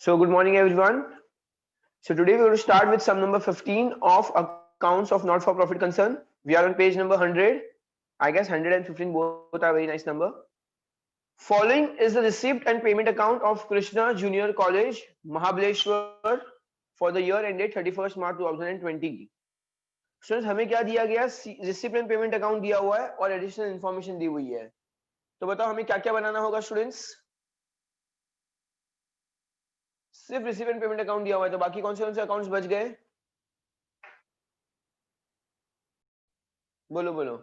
So good morning everyone. So today we are going to start with sum number 15 of accounts of not-for-profit concern. We are on page number 100. I guess 115 both are very nice number. Following is the receipt and payment account of Krishna Junior College, Mahabaleshwar for the year ended 31st March 2020. Students हमें क्या दिया गया? Receipt and payment account दिया हुआ है और additional information दी हुई है. तो बताओ हमें क्या क्या बनाना होगा स्टूडेंट्स? सिर्फ रिसीव एंड पेमेंट अकाउंट दिया हुआ है, तो बाकी कौन से अकाउंट्स बच गए? बोलो बोलो.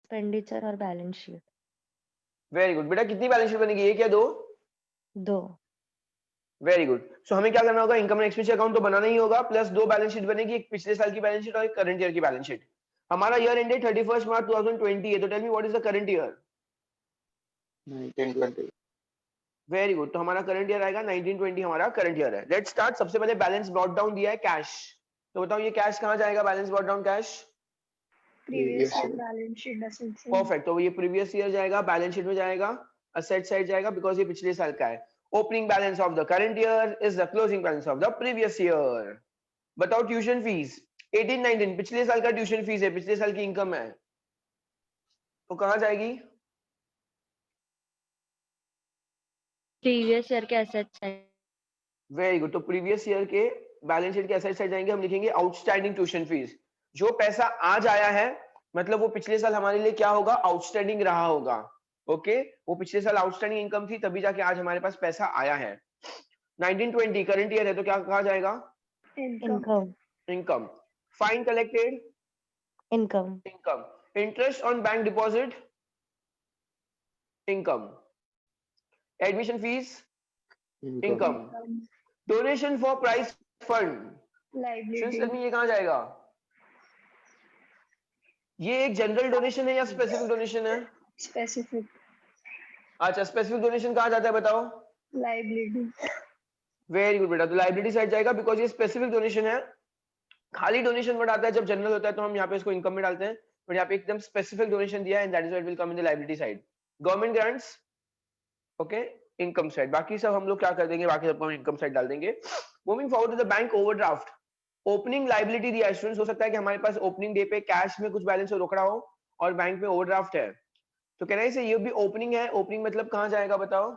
एक्सपेंडिचर और बैलेंस शीट. वेरी गुड बेटा. कितनी बैलेंस शीट बनेगी? एक या दो? दो. Very good. सो हमें क्या करना होगा? इनकम एंड एक्सपेंडिचर अकाउंट तो बनाना ही होगा, प्लस दो बैलेंस शीट बनेगी, एक पिछले साल की बैलेंस शीट और एक करंट ईयर की बैलेंस शीट. हमारा ईयर एंडेड 31st मार्च 2020 है, तो tell me what is the current year? 1920. Very good. तो हमारा करंट ईयर आएगा 1920. हमारा करंट ईयर है. Let's start. सबसे पहले बैलेंस ब्रॉट डाउन दिया है कैश. तो बताओ ये कैश कहाँ जाएगा? Balance brought down cash Previous year. Balance sheet assets. Perfect. तो ये प्रीवियस ईयर जाएगा, बैलेंस शीट में जाएगा, असेट साइड जाएगा, बिकॉज ये पिछले साल का है. Opening balance of the current year is the closing balance of the previous year. बताओ ट्यूशन फीस 18-19 पिछले साल का ट्यूशन फीस है, पिछले साल की इनकम है, तो कहाँ जाएगी? प्रीवियस ईयर के एसेट्स साइड. Very good. तो प्रीवियस ईयर के बैलेंस शीट के एसेट साइड जाएंगे. हम लिखेंगे आउटस्टैंडिंग ट्यूशन फीस. जो पैसा आज आया है मतलब वो पिछले साल हमारे लिए क्या होगा? आउटस्टैंडिंग रहा होगा. ओके वो पिछले साल आउटस्टैंडिंग इनकम थी, तभी जाके आज हमारे पास पैसा आया है. 1920 करंट ईयर है, तो क्या कहा जाएगा? Income. Income. Fine collected income. Income. Interest on bank deposit income. Admission fee income. Donation for prize fund liability. ये कहाँ जाएगा? ये एक जनरल डोनेशन है या स्पेसिफिक डोनेशन है? स्पेसिफिक. अच्छा स्पेसिफिक डोनेशन कहाँ जाता है बताओ? लायबिलिटी. वेरी गुड बेटा. तो लाइबिलिटी साइड जाएगा, बिकॉज ये स्पेसिफिक डोनेशन है. खाली डोनेशन वर्ड आता है जब जनरल होता है, तो हम यहाँ पे इसको इनकम में डालते हैं, बट यहाँ पे एकदम स्पेसिफिक डोनेशन दिया है, and that is why it will come in the liability side. Government grants okay income side. बाकी सब हम लोग क्या कर देंगे? बाकी सबको हम इनकम साइड डाल देंगे. Moving forward to the bank overdraft. Opening liability दिया है स्टूडेंट्स. हो सकता है कि हमारे पास ओपनिंग डे पे कैश में कुछ बैलेंस रोकड़ा हो और बैंक में ओवरड्राफ्ट है, तो कहना है ये भी ओपनिंग है. ओपनिंग मतलब कहाँ जाएगा बताओ?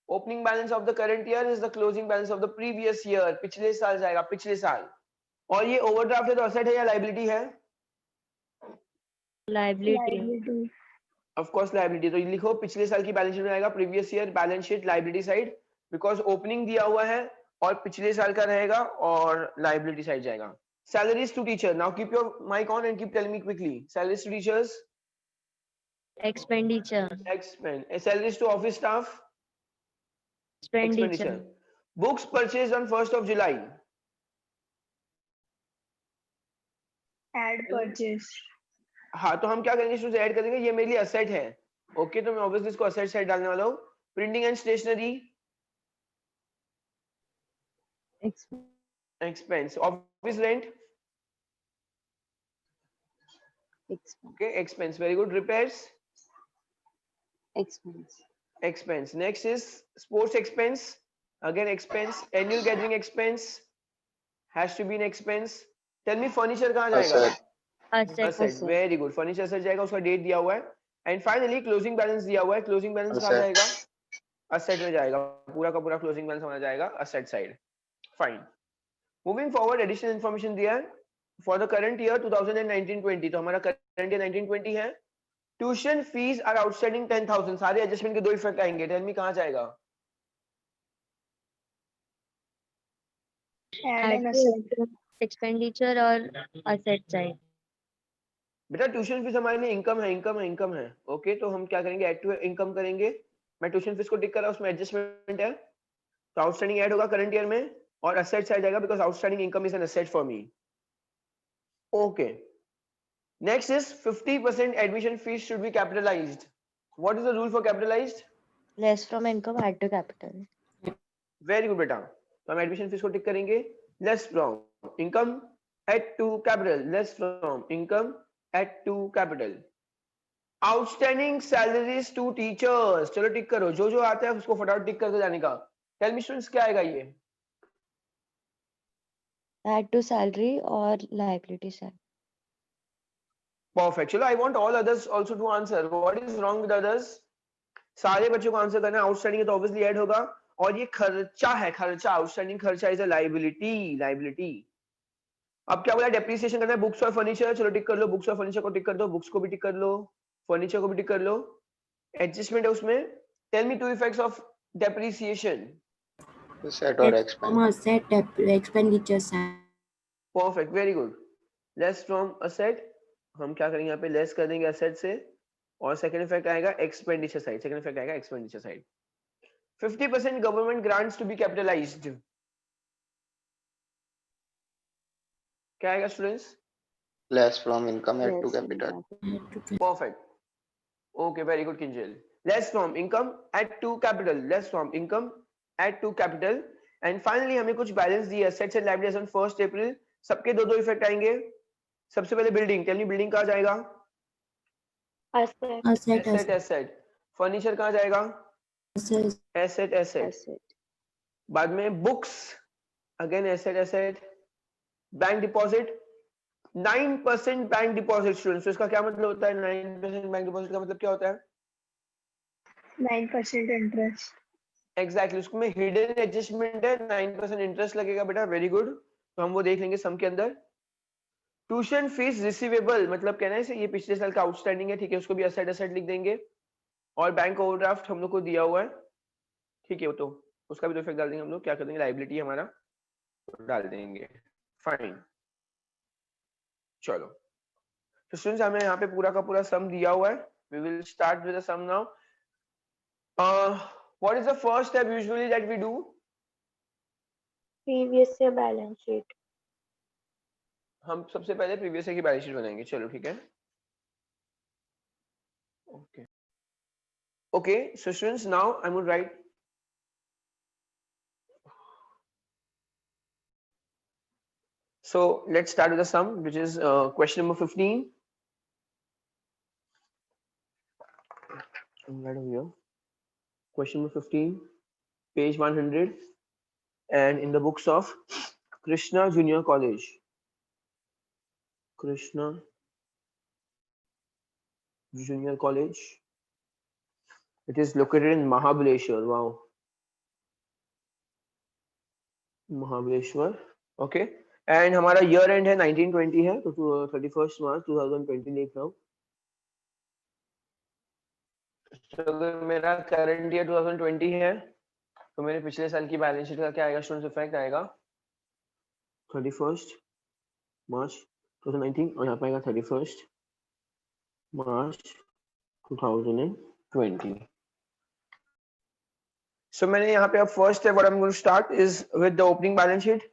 Opening balance of the current year is the closing balance of the previous year. पिछले साल जाएगा, पिछले साल. और ये ओवरड्राफ्ट है तो असेट है या लायबिलिटी है? लायबिलिटी. Of course liability. तो ये लिखो पिछले साल की बैलेंस शीट में आएगा, previous year balance sheet liability side, because opening दिया हुआ है और पिछले साल का रहेगा और लायबिलिटी साइड जाएगा. Salaries to teacher. Now keep your mic on and keep telling me quickly. Salaries to teachers. Expenditure. Salaries to office staff. Expenditure. Books purchased on 1st of July. Add purchase. हाँ तो हम क्या करेंगे students? Add कर देंगे. ये मेरे लिए असेट है. ओके तो मैं ऑब्वियसली इसको असेट साइड डालने वाला हूँ. Printing and stationery expense. Office rent okay expense. Very good. Repairs expense. Next is sports expense. Again expense. Annual gathering expense has to be an expense. Tell me furniture कहाँ जाएगा? Asset. Very good. Furniture asset जाएगा, उसका date दिया हुआ है. And finally closing balance दिया हुआ है. Closing balance कहाँ जाएगा? Asset में जाएगा. पूरा का पूरा closing balance होना जाएगा asset side. Fine. Moving forward, additional information दिया है for the current year 2019-20. तो हमारा current year 19-20 है. Tuition fees are outstanding 10,000. सारे adjustment के दो इफेक्ट आएंगे. Tell me कहाँ जाएगा? एक्सपेंडिचर और असेट साइड. बेटा ट्यूशन फीस हमारे लिए इनकम है. ओके तो हम क्या करेंगे? ऐड टू इनकम करेंगे. मैं ट्यूशन फीस को टिक कर रहा हूं, उसमें एडजस्टमेंट है, तो आउटस्टैंडिंग ऐड होगा करंट ईयर में और असेट साइड जाएगा, because outstanding income is an asset for me. Okay next is 50% admission fee should be capitalized. What is the rule for capitalized? Less from income add to capital. Very good बेटा. तो हम admission fee को tick करेंगे. Less from income add to capital. Less from income add to capital. Outstanding salaries to teachers, चलो टिक करो, जो जो आता है उसको फटाफट टिक करके जाने का। टेल मी स्टूडेंट्स क्या आएगा ये? Add to salary or liability side. Perfect. चलो I want all others also to answer, what is wrong with others? सारे बच्चों को आंसर करना है। आउटस्टैंडिंग है तो ऑब्वियसली ऐड होगा, और ये खर्चा है, खर्चा, आउटस्टैंडिंग खर्चा इज अ लायबिलिटी, लायबिलिटी। अब क्या बोला? डेप्रिसिएशन करना है बुक्स और फर्नीचर, चलो टिक कर लो, बुक्स और फर्नीचर को टिक कर दो, बुक्स को भी टिक कर लो, फर्नीचर को भी टिक कर लो। एडजस्टमेंट है उसमें। Tell me two effects of depreciation. Asset or expense. Asset expenditure side. Perfect, very good. Less from asset, हम क्या करेंगे यहाँ पे? लेस कर देंगे असेट से, और सेकंड इफेक्ट आएगा एक्सपेंडिचर साइड, सेकंड इफेक्ट आएगा expenditure side. 50% government grants to be capitalized, क्या आएगा students? Less from income add to Less capital. income. Perfect, okay, very good Kinjal. Less from income add to capital, less from income add to capital. And finally हमें कुछ balance दिया, assets and liabilities on 1 April, सबके दो दो effect आएंगे। सबसे पहले building, tell me building कहाँ जाएगा? Asset. Asset, asset. फर्नीचर कहाँ जाएगा? Asset, asset. Asset. बाद में books, again asset, asset. Bank deposit, 9% bank deposit students, तो इसका क्या मतलब होता है? 9% बैंक डिपॉजिट का मतलब क्या होता है? 9% interest. एग्जैक्टली, उसमें हिडन एडजस्टमेंट है, 9% इंटरेस्ट लगेगा बेटा, वेरी गुड। तो हम वो देख लेंगे सम के अंदर। ट्यूशन फीस रिसीवेबल, मतलब कहना है इसे, ये पिछले साल का आउटस्टैंडिंग है, ठीक है, उसको भी असेट असेट लिख देंगे। और बैंक ओवरड्राफ्ट हम लोग को दिया हुआ है, ठीक है, वो तो उसका भी तो इफेक्ट डाल देंगे हम लोग। क्या कर देंगे? लायबिलिटी हमारा डाल देंगे, फाइन। चलो, तो स्टूडेंट्स हमें यहाँ पे पूरा का पूरा सम दिया हुआ है। We will start with the sum now. What is the first step usually that we do? Previous year balance sheet. हम सबसे पहले प्रीवियस ईयर की बैलेंस शीट बनाएंगे, चलो ठीक है। Okay okay, so students now I will write, so let's start with the sum, which is question number 15. Right over here, question number 15, page 100, and in the books of Krishna Junior College, Krishna Junior College, it is located in Mahabaleshwar. Wow, Mahabaleshwar, okay। And हमारा year and है 1920 है, तो 31 मार्च 2020 लिख रहा हूँ। अगर मेरा current year 2020 है, तो मेरे पिछले साल की बैलेंस शीट का क्या आएगा स्टूडेंट्स? इफेक्ट आएगा 31 मार्च 2019, और यहाँ पे आएगा 31 मार्च 2020। सो मैंने यहाँ पे अब first step what I am going to start is with the opening balance sheet.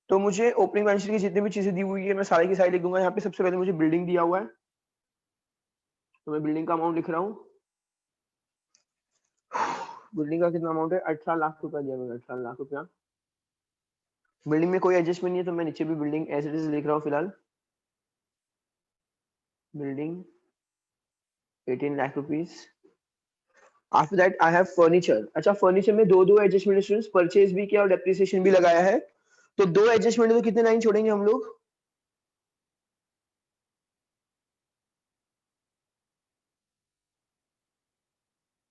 तो मुझे ओपनिंग बैलेंस शीट की जितनी भी चीजें दी हुई है मैं सारी की सारी लिख दूंगा। यहाँ पे सबसे पहले मुझे बिल्डिंग दिया हुआ है, तो मैं बिल्डिंग का अमाउंट लिख रहा हूँ। बिल्डिंग का कितना अमाउंट है? 18 लाख रुपया दिया मैंने, 18 लाख रुपया। बिल्डिंग में कोई एडजस्टमेंट नहीं है, तो मैं नीचे भी बिल्डिंग एज इट इज लिख रहा हूँ फिलहाल। Building 18 lakh rupees. After that I have furniture. अच्छा, फर्नीचर में दो दो एडजस्टमेंट स्टूडेंट्स, परचेज भी किया और डेप्रिसिएशन भी लगाया है, तो दो एडजस्टमेंट, तो कितने लाइन छोड़ेंगे हम लोग?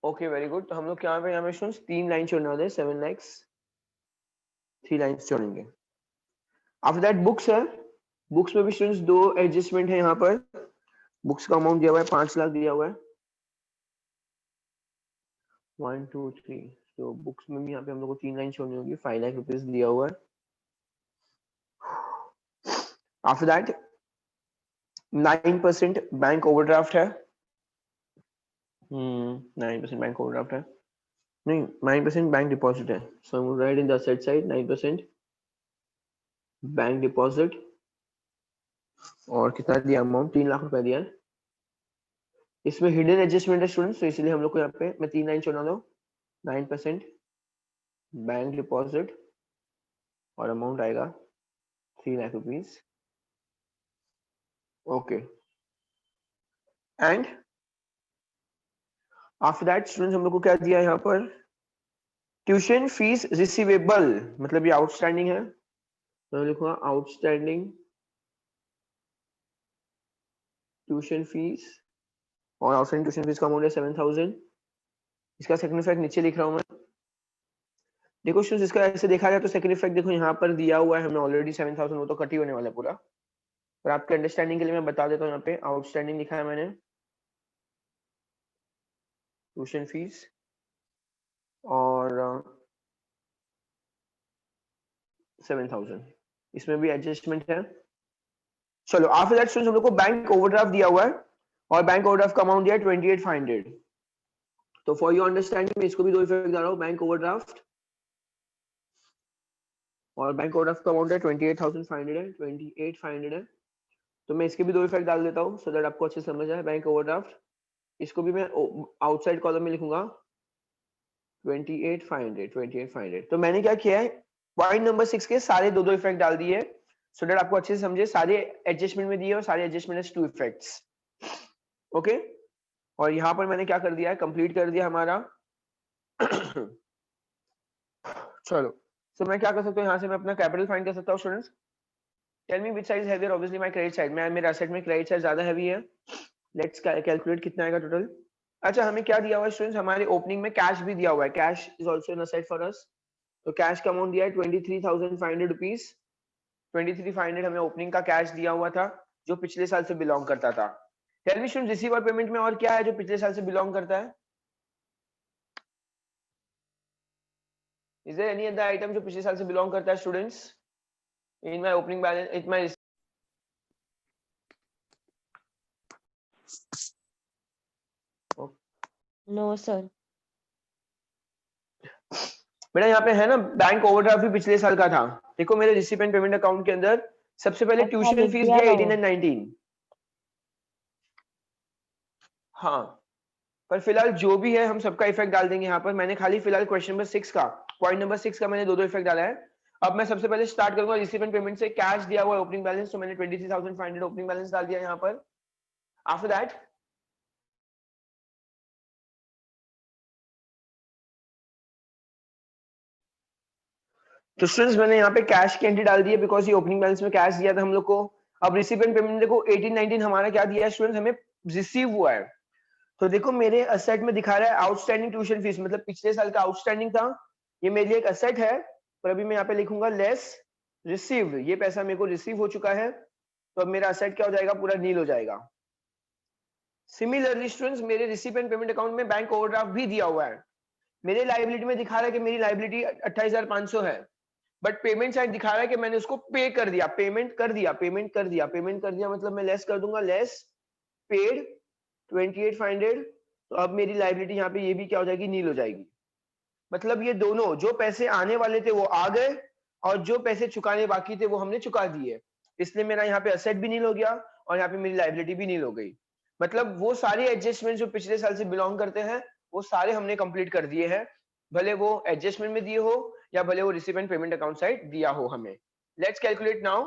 Okay, very good. तो हम लोग क्या पे यहाँ पे स्टूडेंट्स 3 लाइन छोड़ने वाले हैं, 7 lakhs, 3 लाइन्स छोड़ेंगे। आफ्टर दैट बुक्स है, बुक्स में भी स्टूडेंट्स दो एडजस्टमेंट है यहाँ पर। बुक्स का अमाउंट दिया हुआ है 5 लाख दिया हुआ है, 1 2 3। तो बुक्स में भी यहाँ पे हम लोग को 3 लाइन छोड़नी होगी, 5 लाख रुपीज दिया हुआ है। आफ्टर दैट 9% बैंक ओवरड्राफ्ट है। 9% बैंक ओवरड्राफ्ट है, नहीं 9% बैंक डिपॉजिट है। So I will write in the asset side 9% bank deposit. और कितना दिया अमाउंट? 3 लाख रुपया दिया है। इसमें हिडन एडजस्टमेंट है स्टूडेंट्स, तो इसलिए हम लोग को यहाँ पे मैं 3 लाइन छोड़ना दो। 9% बैंक डिपॉजिट और अमाउंट आएगा 3 lakh rupees, okay. And after that students हम लोग को क्या दिया यहाँ पर, ट्यूशन फीस रिसीवेबल, मतलब ये आउटस्टैंडिंग है, तो मैं लिखूंगा आउटस्टैंडिंग ट्यूशन फीस, और आउटस्टैंडिंग ट्यूशन फीस का अमाउंट है 7000। इसका सेकंड इफेक्ट नीचे लिख रहा हूँ मैं। देखो स्टूडेंट्स, इसका ऐसे देखा जाए तो सेकंड इफेक्ट देखो यहाँ पर दिया हुआ है हमने ऑलरेडी 7000, वो तो कट ही होने वाला है पूरा, पर आपके अंडरस्टैंडिंग के लिए मैं बता देता हूँ। यहाँ पे आउटस्टैंडिंग लिखा है मैंने, ट्यूशन फीस और 7000, इसमें भी एडजस्टमेंट है। चलो आफ्टर दैट स्टूडेंट्स हम लोग को बैंक ओवरड्राफ्ट दिया हुआ है, और बैंक ओवरड्राफ्ट का अमाउंट दिया है 28,500। तो फॉर योर अंडरस्टैंडिंग मैं इसको भी दो इफेक्ट डाल रहा हूँ, बैंक ओवरड्राफ्ट और बैंक ओवरड्राफ्ट का अमाउंट है 28,500 है, 28,500 है, तो मैं इसके भी दो इफेक्ट डाल देता हूँ सो दैट आपको अच्छे समझ आए। बैंक ओवरड्राफ्ट, इसको भी मैं आउटसाइड कॉलम में लिखूंगा 28,500। तो मैंने क्या किया है, पॉइंट नंबर 6 के सारे दो दो इफेक्ट डाल दिए सो दैट आपको अच्छे से समझे। सारे एडजस्टमेंट में दिए और सारे एडजस्टमेंट है 2 इफेक्ट्स, ओके। और यहाँ पर मैंने क्या कर दिया है, कंप्लीट कर दिया हमारा। चलो तो मैं क्या कर सकता हूँ, यहाँ से मैं अपना कैपिटल फाइंड कर सकता हूँ। Students tell me which side is heavier, obviously my credit side, मैं मेरे एसेट में क्रेडिट साइड ज्यादा हैवी है। लेट्स कैलकुलेट कितना आएगा टोटल। अच्छा हमें क्या दिया हुआ है स्टूडेंट्स, हमारे ओपनिंग में कैश भी दिया हुआ है, cash is also an asset for us. तो कैश का अमाउंट दिया है 23,500 रुपीज, 23,500 हमें ओपनिंग का कैश दिया हुआ था जो पिछले साल से बिलोंग करता था। टेल मी स्टूडेंट्स रिसीव और पेमेंट में और क्या है जो पिछले साल से बिलोंग करता है? Is there any other item जो पिछले साल से बिलोंग करता है students in my opening balance, in my no sir. बेटा यहाँ पे है ना, बैंक ओवरड्राफ्ट भी पिछले साल का था। देखो मेरे रिसीव एंड पेमेंट अकाउंट के अंदर सबसे पहले अच्छा ट्यूशन लिख फीस दिया दिया ना 18 वो। एंड 19। हाँ पर फिलहाल जो भी है हम सबका इफेक्ट डाल देंगे यहाँ पर। मैंने खाली फिलहाल क्वेश्चन नंबर 6 का, पॉइंट नंबर 6 का मैंने दो दो इफेक्ट डाला है। अब मैं सबसे पहले स्टार्ट करूंगा रिसीव एंड पेमेंट से। कैश दिया हुआ है ओपनिंग बैलेंस, तो मैंने 23,500 ओपनिंग बैलेंस डाल दिया यहाँ पर। आफ्टर दैट तो स्टूडेंट्स मैंने यहाँ पे कैश की एंट्री डाल दी है बिकॉज ये ओपनिंग बैलेंस में कैश दिया था हम लोग को। अब रिसीव एंड पेमेंट देखो 18-19 हमारा क्या दिया है स्टूडेंट्स, हमें रिसीव हुआ है। तो देखो मेरे असेट में दिखा रहा है आउटस्टैंडिंग ट्यूशन फीस, मतलब पिछले साल का आउटस्टैंडिंग था, ये मेरे लिए एक असेट है। पर अभी मैं यहाँ पे लिखूंगा लेस रिसीव्ड, ये पैसा मेरे को रिसीव हो चुका है, तो अब मेरा असेट क्या हो जाएगा, पूरा नील हो जाएगा। सिमिलरली स्टूडेंट्स मेरे रिसीव एंड पेमेंट अकाउंट में बैंक ओवरड्राफ्ट भी दिया हुआ है। मेरे लायबिलिटी में दिखा रहा है कि मेरी लायबिलिटी 28,500 है, बट पेमेंट साइड दिखा रहा है कि मैंने उसको पे कर दिया, पेमेंट कर दिया, मतलब मैं लेस कर दूंगा, लेस पेड 28,500। तो अब मेरी लायबिलिटी यहाँ पे ये भी क्या हो जाएगी, नील हो जाएगी। मतलब ये दोनों जो पैसे आने वाले थे वो आ गए, और जो पैसे चुकाने बाकी थे वो हमने चुका दिए, इसलिए मेरा यहाँ पे असेट भी नील हो गया और यहाँ पे मेरी लायबिलिटी भी नील हो गई। मतलब वो सारे एडजस्टमेंट जो पिछले साल से बिलोंग करते हैं वो सारे हमने कंप्लीट कर दिए हैं, भले वो एडजस्टमेंट में दिए हो या भले वो receive and payment account side दिया हो हमें। Let's calculate now.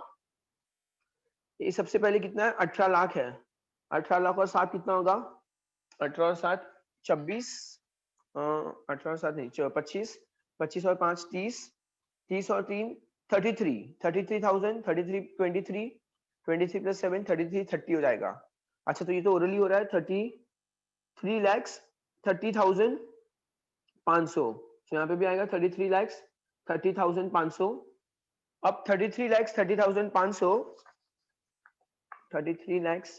ये सबसे पहले कितना है, 18 लाख है। 18 लाख और 7 कितना होगा, 18 और 7 26, 18 और 7 नहीं 25, 25 और 5 30, 30 और 3 33, 33,000, 33 23, 23 प्लस 7 33 30 हो जाएगा। अच्छा तो ये तो ओरली हो रहा है, 33 lakhs 30,500, तो यहाँ पे भी आएगा 33 lakhs 30,500। अब 33 lakhs 30,500, 33 lakhs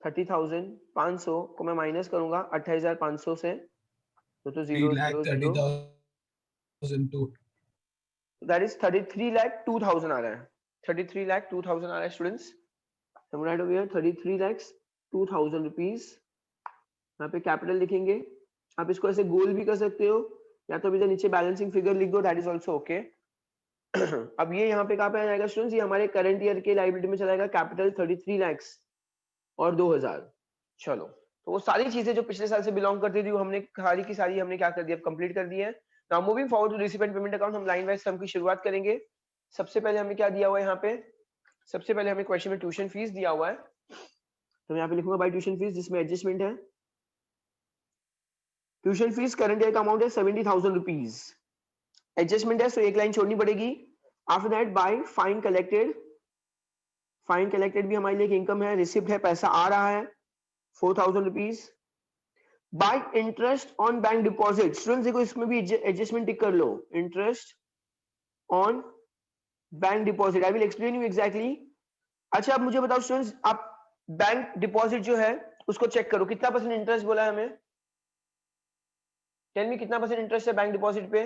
30,500 को मैं माइनस करूंगा 28,500 से, तो 0 0 0, दैट इज 33 lakh 2,000 आ रहा है, 33 lakh 2,000 आ रहा है स्टूडेंट्स। हम right over here 33 lakhs 2,000 rupees. यहाँ पे कैपिटल लिखेंगे, आप इसको ऐसे गोल भी कर सकते हो या तो इधर नीचे बैलेंसिंग फिगर लिख दो, दैट इज आल्सो ओके। अब ये यहाँ पे कहाँ पे आ जाएगा स्टूडेंट्स, ये हमारे करंट ईयर के लायबिलिटी में चला जाएगा कैपिटल 33 lakhs और 2,000। चलो तो वो सारी चीजें जो पिछले साल से बिलोंग करती थी वो हमने सारी की सारी हमने क्या कर दिया, कंप्लीट कर दी है। Now moving forward to receive and payment account, हम लाइन वाइज सम की शुरुआत करेंगे। सबसे पहले हमें क्या दिया हुआ है यहाँ पे, सबसे पहले हमें क्वेश्चन में ट्यूशन फीस दिया हुआ है, तो मैं यहाँ पे लिखूंगा बाय ट्यूशन फीस जिसमें एडजस्टमेंट है। ट्यूशन फीस करंट ईयर का अमाउंट है 70,000 रुपीज। एडजस्टमेंट है, सो एक लाइन छोड़नी पड़ेगी। After that bye fine collected, fine collected भी हमारे लिए इनकम है, रिसिप्ट है, पैसा आ रहा है 4,000 rupees. By interest on bank deposit, students देखो इसमें भी एडजस्टमेंट टिक कर लो, interest on bank deposit, I will explain you exactly. अच्छा अब मुझे बताओ स्टूडेंट्स, आप बैंक डिपॉजिट जो है उसको चेक करो, कितना परसेंट इंटरेस्ट बोला है हमें, टेल मी कितना परसेंट इंटरेस्ट है बैंक डिपॉजिट पे?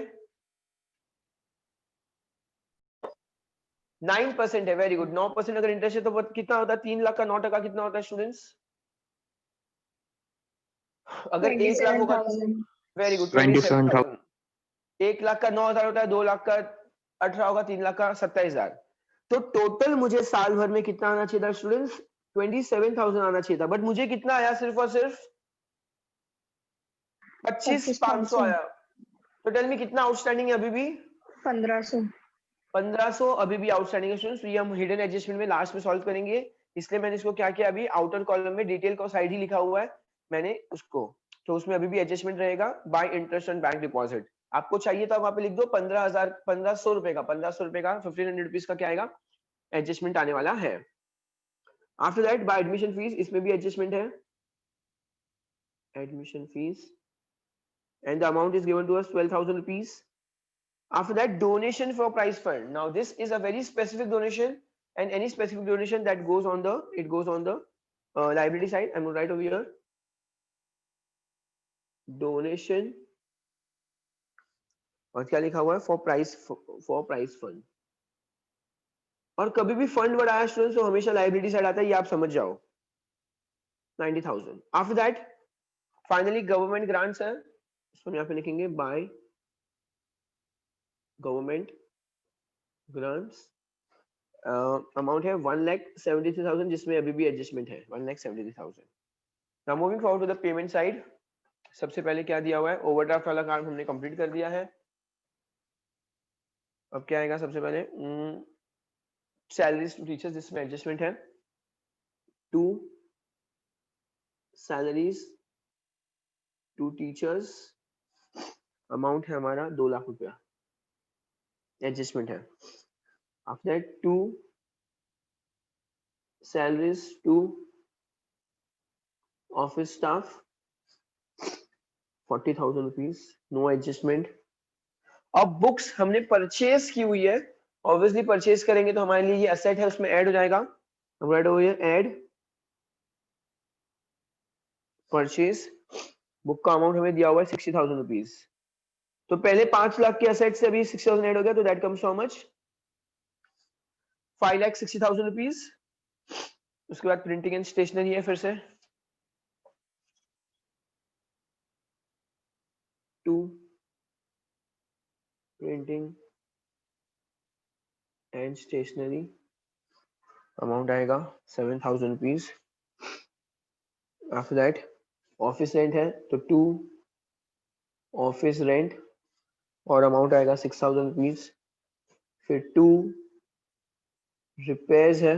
9% है, वेरी गुड। 9% अगर इंटरेस्ट है तो कितना होता है? 3 लाख का 9% कितना होता है स्टूडेंट्स? अगर 1 लाख होगा, वेरी गुड, 27,000। 1 लाख का 9,000 होता है, 2 लाख का 18 होगा, 3 लाख का 27,000। तो टोटल मुझे साल भर में कितना आना चाहिए था स्टूडेंट्स? 27,000 आना चाहिए था, बट मुझे कितना आया? सिर्फ और सिर्फ 25,500 आया। तो टेल मी कितना आउटस्टैंडिंग है अभी भी? 1500 अभी भी आउटस्टैंडिंग है स्टूडेंट्स। ये हम हिडन एडजस्टमेंट में लास्ट में सॉल्व करेंगे, इसलिए मैंने इसको क्या किया, अभी आउटर कॉलम में डिटेल का साइड ही लिखा हुआ है मैंने उसको, तो उसमें अभी भी एडजस्टमेंट रहेगा bye interest on bank deposit. आपको चाहिए तो आप वहां पे लिख दो 15,000 रुपए का 1500 रुपीज का क्या आएगा? एडजस्टमेंट आने वाला है। After that bye admission fees, इसमें भी एडजस्टमेंट है, admission fees and the amount is given to us 12,000 rupees. After that, donation for prize fund. Now this is a very specific donation, and any specific donation that goes on the liability side. I'm going to write over here donation, और क्या लिखा हुआ है? for prize fund। और कभी भी fund बढ़ाया students तो हमेशा लाइबिलिटी साइड आता है, ये आप समझ जाओ, 90,000। After that finally government grants है, इसको यहाँ पे लिखेंगे बाय गवर्नमेंट ग्रांट्स, अमाउंट है 1,73,000, जिसमें अभी भी एडजस्टमेंट है 1,73,000। Now moving forward to the payment side, सबसे पहले क्या दिया हुआ है? ओवरड्राफ्ट वाला काम हमने कंप्लीट कर दिया है। अब क्या आएगा? सबसे पहले सैलरीज टू टीचर्स, जिसमें एडजस्टमेंट है, to salaries to teachers, amount है हमारा 2 लाख रुपया, एडजस्टमेंट है। After that to salaries to office staff 40,000 rupees, no adjustment. अब बुक्स हमने परचेज की हुई है, ऑब्वियसली परचेज करेंगे तो हमारे लिए ये एसेट है, उसमें ऐड हो जाएगा, हम right over here add purchase. Book का अमाउंट हमें दिया हुआ है 60,000 रुपीज, तो पहले 5 लाख के असेट से अभी 6,000 ऐड हो गया, तो that comes how much? 5,60,000 rupees. उसके बाद प्रिंटिंग एंड स्टेशनरी है, फिर से to printing and stationery, amount आएगा 7,000 rupees. After that office rent है, तो टू ऑफिस रेंट, और अमाउंट आएगा 6,000 रुपीज। फिर टू रिपेयर्स है,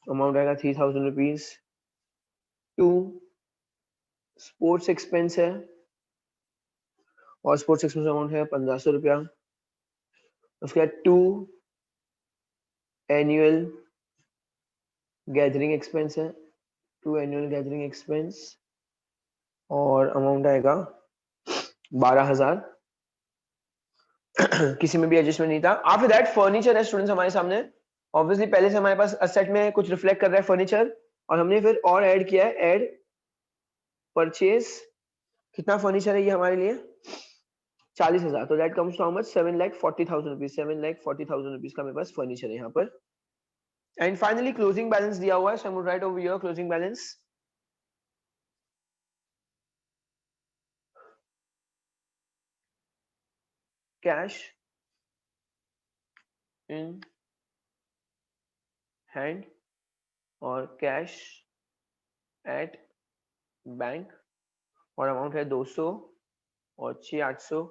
अमाउंट आएगा 3,000 रुपीज। टू स्पोर्ट्स एक्सपेंस है, और स्पोर्ट्स एक्सपेंस अमाउंट है 1,500 रुपया। उसके बाद टू एनुअल गैदरिंग एक्सपेंस है, टू एनुअल गैदरिंग एक्सपेंस, और अमाउंट आएगा 12,000। किसी में भी एडजस्टमेंट नहीं था। आफ्टर दैट फर्नीचर है स्टूडेंट्स हमारे सामने, ऑब्वियसली पहले से हमारे पास असेट में कुछ रिफ्लेक्ट कर रहा है फर्नीचर, और हमने फिर और ऐड किया है, ऐड परचेज। कितना फर्नीचर है ये हमारे लिए? 40,000, तो that comes to how much? 7,40,000 rupees. 7,40,000 rupees का मेरे पास फर्नीचर है यहाँ पर। एंड फाइनली क्लोजिंग बैलेंस दिया हुआ है, so I will write over here closing balance. Cash in hand और कैश एट बैंक, और अमाउंट है 200 और 6,800,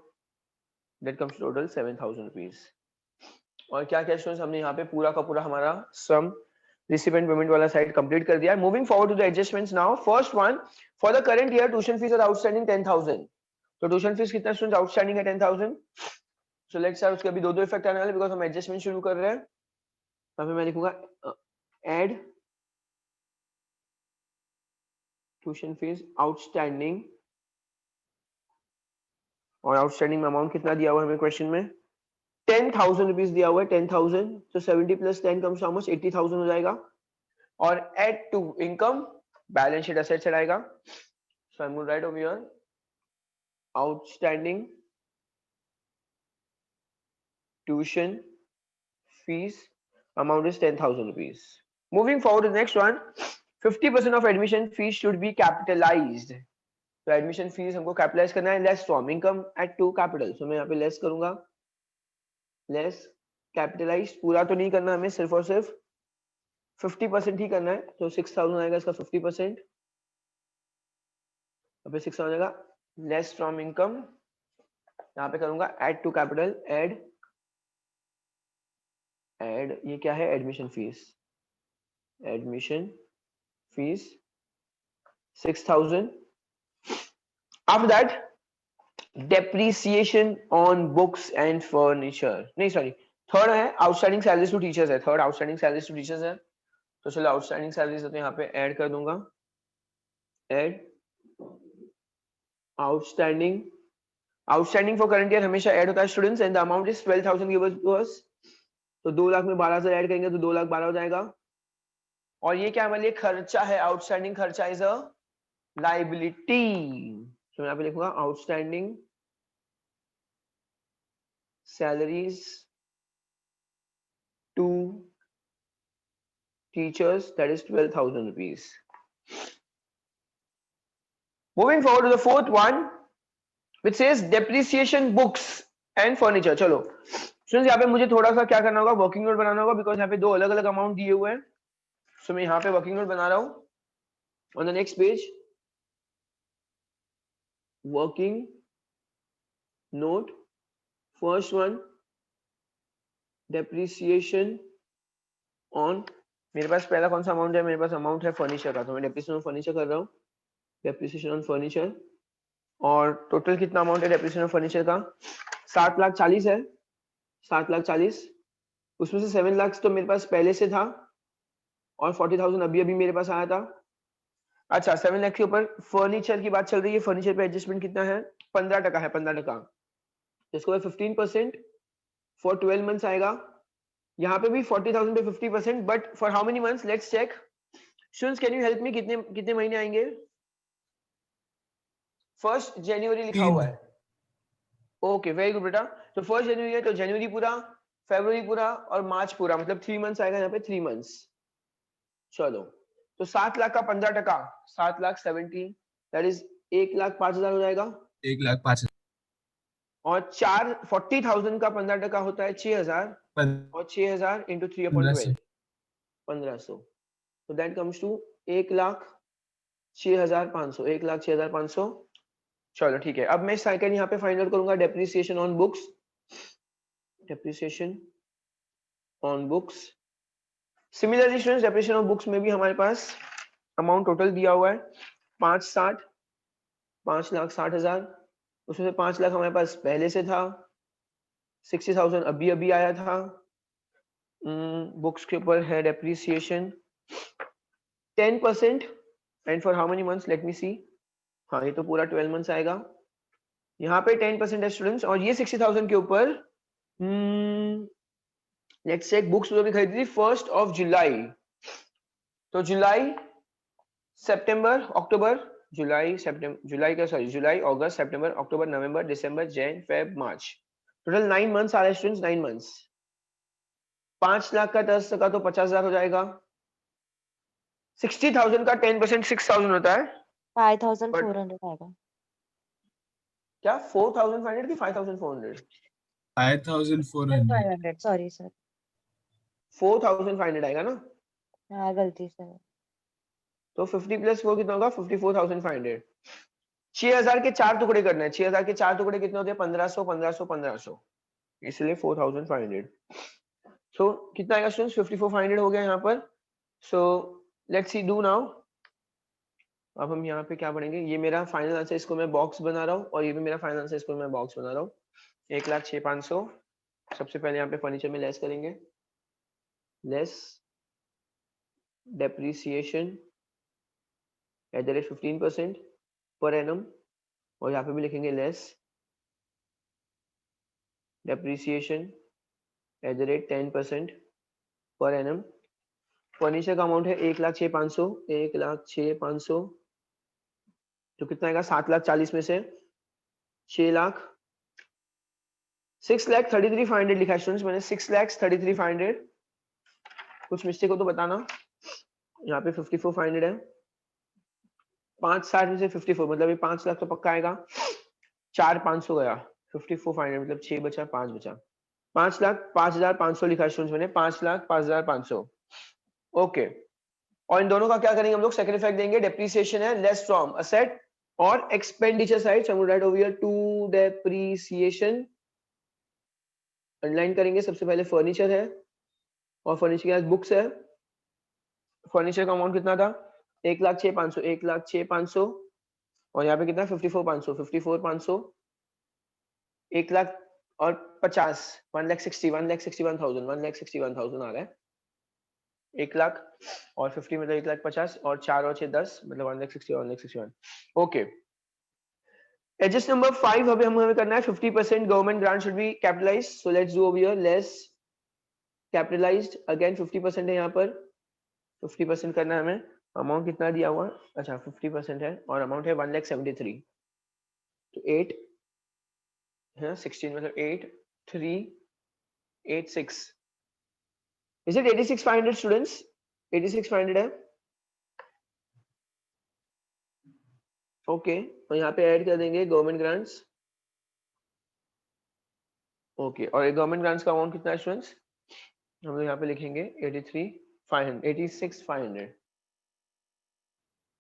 दैट कम्स टोटल 7,000 रुपीज। और क्या क्या स्टूडेंट्स हमने यहाँ पे पूरा का पूरा हमारा सम रिसिपेंट पेमेंट वाला साइड कंप्लीट कर दिया है। Moving forward to the adjustments now. First one, for the current year tuition fees are outstanding 10,000। तो ट्यूशन फीस कितना स्टूडेंट्स आउटस्टैंडिंग है 10,000. सो लेट्स से उसके अभी दो इफेक्ट आने वाले बिकॉज हम एडजस्टमेंट शुरू कर रहे हैं. तो मैं लिखूंगा ऐड ट्यूशन फीस आउटस्टैंडिंग, और आउटस्टैंडिंग अमाउंट कितना दिया हुआ है हमें क्वेश्चन में 10,000 रुपीज दिया हुआ है 10,000. तो 70 प्लस 10 कम्स हाउ मच 80,000 हो जाएगा. और add to income balance sheet asset से आएगा. So I am going to write over here outstanding tuition fees amount is 10,000 rupees. Moving forward to the next one, 50% of admission fees should be capitalized. तो admission fees हमको capitalize करना है less from income at to capital. So मैं यहाँ पे less करूँगा, less capitalized. पूरा तो नहीं करना हमें, सिर्फ और सिर्फ 50% ही करना है. तो 6,000 आएगा इसका 50%. अब 6,000 आएगा less from income. यहाँ पे करूँगा add to capital, add ये क्या है admission fee 6,000. After that depreciation on books and furniture, नहीं सॉरी थर्ड है आउटस्टैंडिंग सैलरीज टू टीचर्स है. Third outstanding salaries to teachers है. तो चलो आउटस्टैंडिंग सैलरीज तो यहाँ पे ऐड कर दूंगा, add outstanding for current year हमेशा ऐड होता है students and the amount is 12,000 given to us. तो 2 लाख में 12,000 ऐड करेंगे तो 2,12,000 हो जाएगा. और ये क्या हमारे लिए खर्चा है, आउटस्टैंडिंग खर्चा इज अ लायबिलिटी. तो यहाँ पे लिखूंगा outstanding salaries to teachers that is 12,000 rupees. Moving forward to the fourth one which says depreciation books and furniture. चलो स्टूडेंट्स यहाँ पे मुझे थोड़ा सा क्या करना होगा, वर्किंग नोट बनाना होगा बिकॉज यहाँ पे दो अलग अलग अमाउंट दिए हुए हैं. सो मैं यहाँ पे वर्किंग नोट बना रहा हूँ on the next page. Working node first one depreciation on, मेरे पास पहला कौन सा अमाउंट है, मेरे पास अमाउंट है फर्नीचर का. तो मैं डेप्रिसिएशन ऑन फर्नीचर कर रहा हूँ, डेप्रिसिएशन ऑन फर्नीचर. और टोटल कितना अमाउंट है डेप्रिसिएशन ऑन फर्नीचर का 7,40,000 है. 7,40,000 उसमें से 7 लाख तो मेरे पास पहले से था और 40,000 अभी अभी मेरे पास आया था. अच्छा 7 लाख के ऊपर फर्नीचर की बात चल रही है. फर्नीचर पे एडजस्टमेंट कितना है 15% है, 15%. इसको 15% फॉर 12 मंथ्स आएगा. यहाँ पे भी 40,000 पे 50%, but for how many months let's check. Students can you help me, कितने महीने आएंगे. 1 जनवरी लिखा हुआ है. ओके वेरी गुड बेटा. तो 1 जनवरी है तो जनवरी पूरा, फरवरी पूरा और मार्च पूरा, मतलब 3 मंथ्स आएगा यहाँ पे 3 मंथ्स. चलो तो 7 लाख का 15%, 7,70,000 दैट इज 1,05,000 हो जाएगा. 1,05,000 और 40,000 का 15% होता है 6,000 और 6,000 इंटू 3/12 1500. तो दैट कम्स टू 1,06,500, 1,06,500. चलो ठीक है. अब मैं सेकंड यहाँ पे फाइंड आउट करूंगा depreciation on books. Depreciation on books similarly students depreciation on books में भी हमारे पास अमाउंट टोटल दिया हुआ है 5,60,000. उसमें से 5 लाख हमारे पास पहले से था, 60,000 अभी अभी आया था. बुक्स के ऊपर है depreciation 10% and for how many months let me see. हाँ ये तो पूरा 12 मंथ्स आएगा. यहाँ पे 10% है स्टूडेंट्स. और ये 60,000 के ऊपर लेट्स से बुक्स जो भी खरीदी थी 1 जुलाई. तो जुलाई सितंबर अक्टूबर, जुलाई अगस्त सितंबर अक्टूबर नवंबर दिसंबर जैन फेब मार्च, टोटल 9 मंथ्स आ रहे हैं स्टूडेंट्स. 9 मंथ्स. 5 लाख का 10% तो 50,000 हो जाएगा. 60,000 का 10% 6,000 होता है. 5,400 आएगा. क्या 4,500 की 5,400? 5,400. 500 सॉरी सर. 4,500 आएगा ना. हाँ गलती से. तो 50 प्लस 4 कितना होगा 54,500. 6,000 के 4 टुकड़े करना है. 6,000 के 4 टुकड़े कितने होते हैं 1,500 1,500 1,500, इसलिए 4,500. सो कितना आएगा स्टूडेंट्स 54,500 हो गया यहाँ पर. So let's see do now. अब हम यहाँ पे क्या पढ़ेंगे, ये मेरा फाइनल आंसर, इसको मैं बॉक्स बना रहा हूँ, और ये भी मेरा फाइनल आंसर, इसको मैं बॉक्स बना रहा हूँ। 1,06,500 सबसे पहले यहाँ पे फर्नीचर में लेस करेंगे, less depreciation at the rate 15% per annum, और यहाँ पे भी लिखेंगे less depreciation at the rate 10% per annum. Furniture का अमाउंट है 1,06,500, 1,06,500 तो कितना आएगा, 7,40,000 में से 6,33,500 लिखा है स्टूडेंट्स मैंने, 6,33,500। कुछ मिस्टेक हो तो बताना। यहाँ पे 54,500 है, 5,60 में से 54 मतलब ये 5 लाख तो पक्का आएगा। 4,500 गया, 54,500 मतलब 6 बचा, 5 बचा, 5,05,500 लिखा है स्टूडेंट्स मैंने, 5,05,500। ओके, और इन दोनों का क्या करेंगे हम लोग, सेकंड इफेक्ट देंगे। डेप्रीसिएशन है लेस फ्रॉम असेट और expenditure side, so write over here to depreciation, underline करेंगे। सबसे पहले फर्नीचर है, और फर्नीचर के बाद बुक्स है। फर्नीचर का अमाउंट कितना था, 1,06,500, 1,06,500, और यहाँ पे कितना, 54,500, 54,500, 1,00,000 और 50, 1,61,000, 1,61,000 आ रहा है। 1,00,000 और 50 मतलब 1,50,000, और 4 और 6 10 मतलब 1,60,000 और 1,61,000। ओके, एडजस्ट नंबर 5 अभी हमें करना है 50% government grant should be capitalised, so let's do over here less capitalised, again 50% है यहाँ पर, 50% करना है हमें। अमाउंट कितना दिया हुआ, अच्छा 50% है, और अमाउंट है 1,73,000, तो 8 है 16 मतलब 8,3,86, इज इट 86,500 स्टूडेंट्स, 86,500 है। ओके, और यहाँ पे ऐड कर देंगे गवर्नमेंट ग्रांट्स। ओके, और ये गवर्नमेंट ग्रांट्स का अमाउंट कितना है स्टूडेंट्स, हम लोग यहाँ पे लिखेंगे 86,500,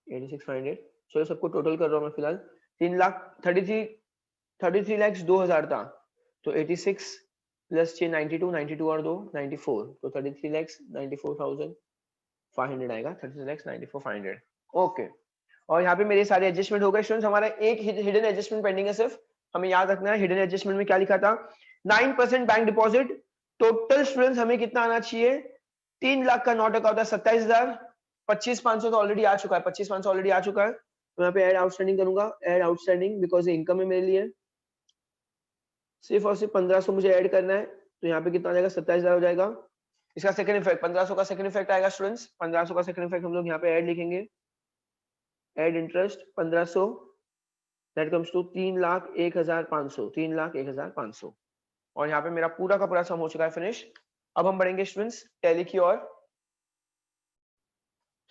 86,500। चलो सबको टोटल कर रहा हूँ मैं फिलहाल। 3,33,02,000 था, तो 86 प्लस 6 92 और 2 94, तो 33,94,500 आएगा, 33,94,500। ओके, और यहाँ पे मेरे सारे एडजस्टमेंट हो गए स्टूडेंट्स। हमारा एक हिडन एडजस्टमेंट पेंडिंग है, सिर्फ हमें याद रखना है हिडन एडजस्टमेंट में क्या लिखा था, 9% बैंक डिपॉजिट। टोटल स्टूडेंट्स हमें कितना आना चाहिए, 3 लाख का 9 टका होता है 27,000, 25,500 तो ऑलरेडी आ चुका है, 25,500 ऑलरेडी आ चुका है, तो यहाँ पे ऐड आउटस्टैंडिंग करूंगा, ऐड आउटस्टैंडिंग बिकॉज इनकम है मेरे लिए, सिर्फ और सिर्फ 1,500 मुझे ऐड करना है, तो यहाँ पे कितना आ जाएगा, 27,000 हो जाएगा। इसका सेकंड इफेक्ट 1,500 का सेकंड इफेक्ट आएगा स्टूडेंट्स, 1,500 का सेकंड इफेक्ट हम लोग यहाँ पे ऐड लिखेंगे, add interest 1,500, that comes to 3,01,500, 3,01,500, और यहाँ पे मेरा पूरा का पूरा सम हो चुका है फिनिश। अब हम बढ़ेंगे स्टूडेंट्स टैली की ओर।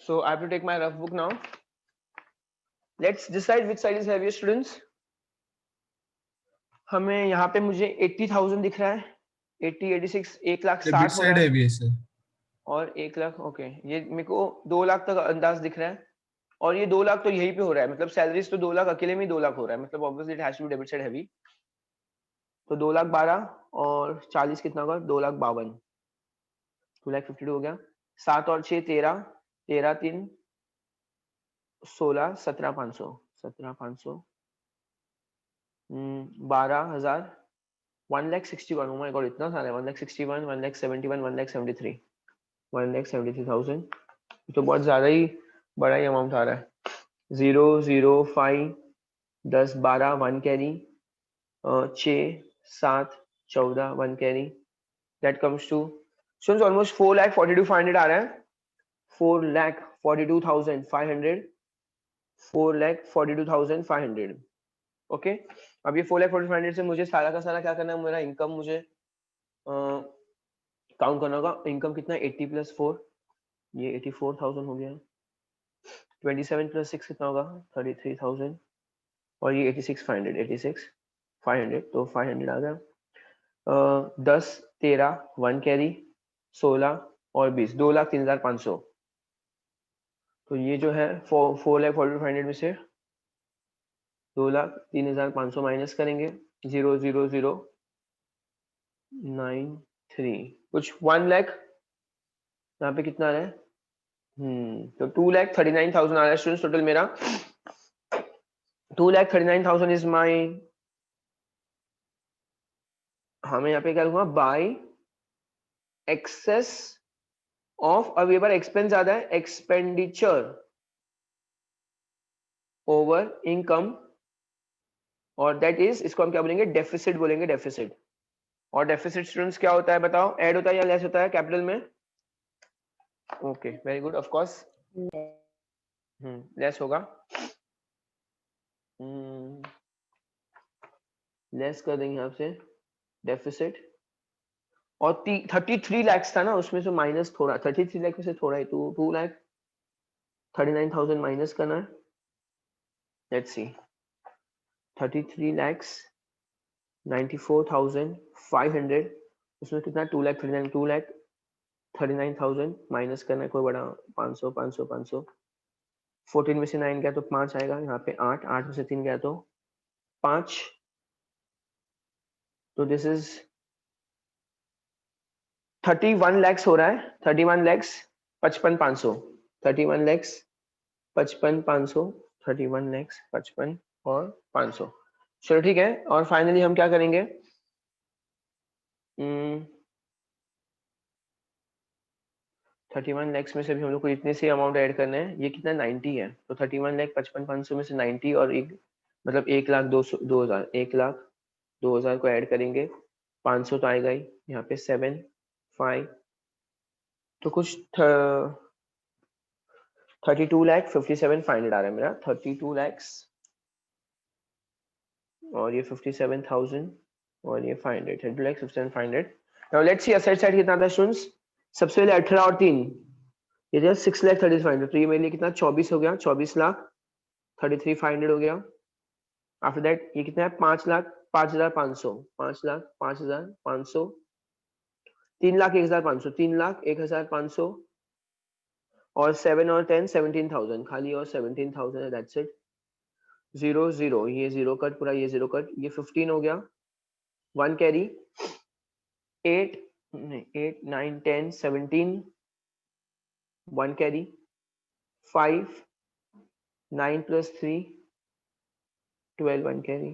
So I have to take my rough book now, let's decide which side is heavier students. हमें यहाँ पे मुझे 80,000 दिख रहा है, 80 86 1,60,000 हो रहा है, और 1,00,000 ओके, ये मेरे को 2 लाख तक अंदाज दिख रहा है, और ये 2 लाख तो यहीं पे हो रहा है, मतलब सैलरीज तो 2 लाख अकेले में 2 लाख हो रहा है, मतलब obviously it has to be debit side heavy, तो 2,12,000 और 40 कितना होगा, 2,52,000, 2,52,000 हो गया। 7 और 6 13, 13 3 16, 17,500, 17,500, 12,000, 1,61,000, oh my god इतना सारा है, 1,61,000, 1,71,000, 1,73,000, 1,73,000, तो बहुत ज्यादा ही बड़ा ही अमाउंट आ रहा है। 0 0 5 10 12 1 carry, 6 7 14 1 carry, that comes to students almost 4,42,500 आ रहा है, 4,42,500, 4,42,500। ओके, अब ये 4,42,500 से मुझे सारा का सारा क्या करना है, मेरा इनकम मुझे काउंट करना होगा। इनकम कितना है, 80 प्लस 4, ये 84,000 हो गया, 27 प्लस 6 कितना होगा, 33,000, और ये 86,500, 86,500, तो 500 आ गया। 10 13 1 कैरी, 16 और 20, 2,03,500, तो ये जो है 4,42,500 में से 2,03,500 माइनस करेंगे, 0,00,93, कुछ 1 लाख यहाँ पे कितना आ रहा है, तो 2,39,000 आ रहा है स्टूडेंट्स टोटल मेरा। 2,39,000 इज माई, हाँ मैं यहाँ पे क्या लूंगा, बाय एक्सेस ऑफ, अब ये बार एक्सपेंस ज्यादा है, एक्सपेंडिचर ओवर इनकम, और दैट इज, इसको हम क्या बोलेंगे, डेफिसिट बोलेंगे, डेफिसिट। और डेफिसिट स्टूडेंट्स क्या होता है बताओ, ऐड होता है या लेस होता है कैपिटल में? Okay very good, of course less होगा। लेस कर देंगे यहाँ से डेफिसिट। और 33 lakhs था ना, उसमें से माइनस थोड़ा, 33 लाख में से थोड़ा ही, 2,39,000 माइनस करना है। लेट्स सी, 33 lakhs 94,500, उसमें कितना, 2,39,000 माइनस करना है, कोई बड़ा 500 500 500, 14 में से 9 गया तो 5 आएगा, यहाँ पे 8, 8 में से 3 गया तो 5, तो दिस इज 31 lakhs हो रहा है, 31 lakhs 55,500, 31 lakhs 55,500, 31 lakhs 55 और 500। चलो ठीक है, और फाइनली हम क्या करेंगे, 31 lakhs में से भी हम लोग को इतने से अमाउंट ऐड करना है, ये कितना 90 है, तो 31 लाख 55,500 में से 90 और एक, मतलब 1,02,000, 1,02,000 को ऐड करेंगे, 500 तो आएगा ही, यहाँ पे 7 5, तो कुछ 32,57,500 आ रहा है मेरा, 32 lakhs और ये 57,000 और ये 500, 32,57,500। Now let's see asset side कितना था स्टूडेंट्स, सबसे पहले 18 और 3, ये जो 6,35,500, तो ये मेरे लिए कितना 24 हो गया, 24,33,500 हो गया। आफ्टर दैट ये कितना है, 5,05,500, 5,05,500, 3,01,500, 3,01,500 और 7 और 10 17,000, खाली और 17,000 है, दैट्स इट। 0 0, ये 0 कट पूरा, ये 0 कट, ये 15 हो गया, 1 carry, 8 9 10 17, 1 carry, 5 9 plus 3 12, 1 carry,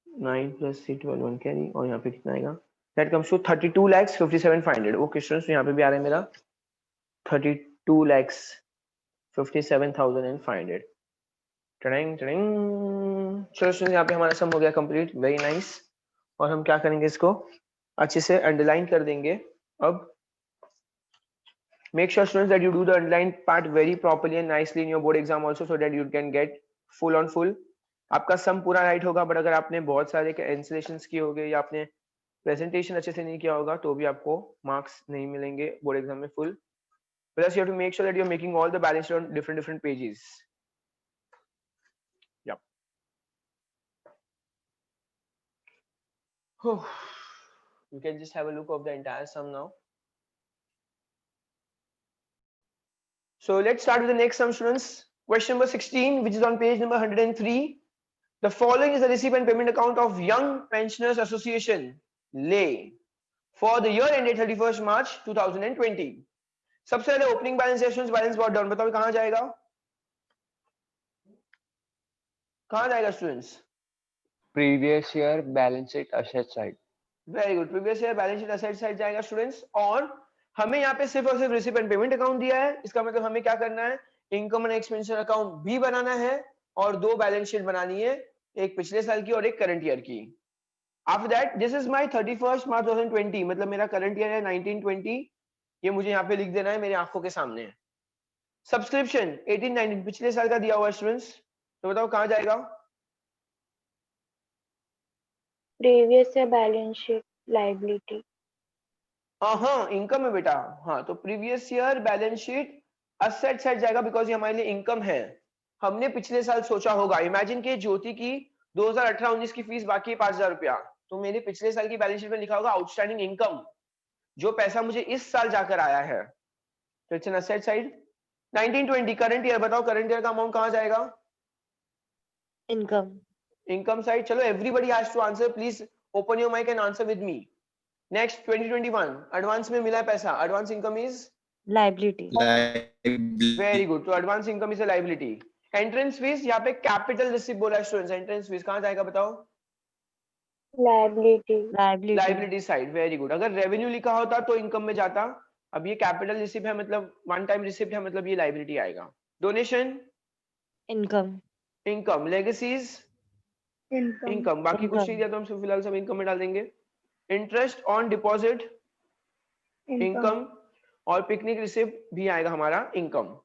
9 plus 3 12, 1 carry, और यहाँ पे कितना आएगा, that comes to 32,57,500। Okay students, यहाँ पे भी आ रहा है मेरा 32,57,500। टडिंग टडिंग, चलो स्टूडेंट्स यहाँ पे हमारा सम हो गया कंप्लीट, वेरी नाइस। और हम क्या करेंगे, इसको अच्छे से अंडरलाइन कर देंगे। अब make sure students that you do the underline part very properly and nicely in your board exam also, so that you can get full on full। आपका सम पूरा राइट होगा, बट अगर आपने बहुत सारे कैंसिलेशंस किए होंगे या आपने प्रेजेंटेशन अच्छे से नहीं किया होगा तो भी आपको मार्क्स नहीं मिलेंगे बोर्ड एग्जाम में full. Plus you have to make sure that you are making all the balance on different pages. Yep. You can just have a look of the entire sum now. So let's start with the next sum, students. Question number 16, which is on page number 103. The following is the receipt and payment account of Young Pensioners Association, LAY, for the year ended 31st March 2020. सबसे पहले opening balance है students, balance brought down, बताओ कहां जाएगा, कहां जाएगा students? Previous year balance sheet asset side. Very good, previous year balance sheet asset side जाएगा students. और हमें यहाँ पे सिर्फ और सिर्फ रिसीट एंड पेमेंट अकाउंट दिया है, इसका मतलब हमें क्या करना है, इनकम एंड एक्सपेंडिचर अकाउंट भी बनाना है और दो बैलेंस शीट बनानी है, एक पिछले साल की और एक करंट ईयर की। After that this is my 31st March 2020, मतलब मेरा करंट ईयर है 1920, ये मुझे यहाँ पे लिख देना है, मेरी आंखों के सामने है। सब्सक्रिप्शन 1819 पिछले साल का दिया हुआ स्टूडेंट्स, तो बताओ कहां जाएगा? Previous year balance sheet liability. हाँ इनकम है बेटा, हाँ तो previous year balance sheet asset side जाएगा, बिकॉज ये हमारे लिए इनकम है। हमने पिछले साल सोचा होगा, इमेजिन कि ज्योति की 2018-19 की फीस बाकी है 5,000 रुपया, तो मेरे पिछले साल की बैलेंस शीट में लिखा होगा आउटस्टैंडिंग इनकम, जो पैसा मुझे इस साल जाकर आया है, तो it's an asset side. 1920 current year, बताओ करंट ईयर का अमाउंट कहां जाएगा? इनकम। Income side. चलो everybody has to answer, please open your mic and answer with me. Next 2021 advance में मिला है पैसा, advance income is liability. Very good, तो advance income is a liability. Entrance fees, यहाँ पे कैपिटल रिसिप्ट बोला students, entrance fees कहाँ जाएगा बताओ? Liability. Liability side, very good. अगर रेवेन्यू लिखा होता तो इनकम में जाता, अब ये कैपिटल रिसिप्ट है मतलब वन टाइम रिसिप्ट है, मतलब ये लाइबिलिटी आएगा। Donation income. Income, legacies income, बाकी कुछ नहीं दिया तो हम फिलहाल सब इनकम में डाल देंगे। इंटरेस्ट ऑन डिपॉजिट इनकम, और पिकनिक रिसिप्ट भी आएगा हमारा income.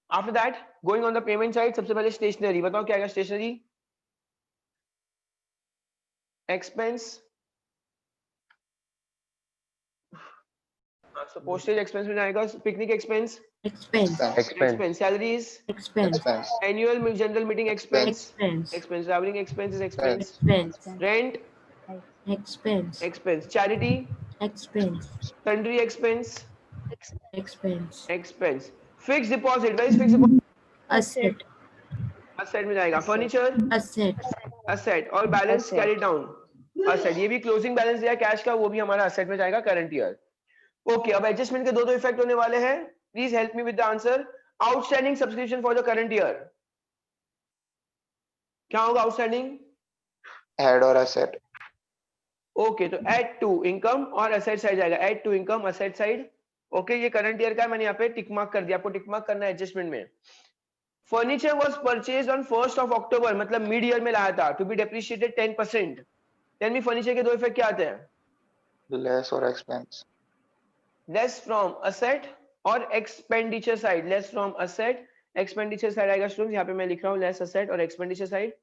After that going on the payment side, सबसे पहले स्टेशनरी, बताओ क्या आएगा स्टेशनरी? एक्सपेंस, पोस्टेज एक्सपेंस में आएगा, picnic expense, Expense. Expense, salaries, Expense. Annual general meeting expense, Expense. Expense, travelling expense, expense, Expense. Rent Expense. Expense, charity Expense. Sundry expense, Expense. Expense, fix deposit, where is fix deposit? Asset. Asset में जाएगा, furniture Asset. Asset, और balance Asset. Carry down asset, ये भी closing balance दिया cash का, वो भी हमारा असेट में जाएगा करंट ईयर। ओके, अब एडजस्टमेंट के दो इफेक्ट होने वाले हैं, please help me with the answer. Outstanding subscription for the current year, क्या होगा outstanding? Add or asset. Okay, तो एड टू इनकम और असेट साइड जाएगा, add to income asset side. Okay, ये करंट ईयर का है, मैंने यहाँ पे टिक मार्क कर दिया, आपको टिक मार्क करना है एडजस्टमेंट में। Furniture was purchased on 1st of October, मतलब मिड ईयर में लाया था, to be depreciated 10%। Tell me furniture के दो इफेक्ट क्या आते हैं? Less or expense. Less from asset और expenditure side, less from asset expenditure side आएगा स्टूडेंट्स, यहाँ पे मैं लिख रहा हूँ लेस असेट और एक्सपेंडिचर साइड।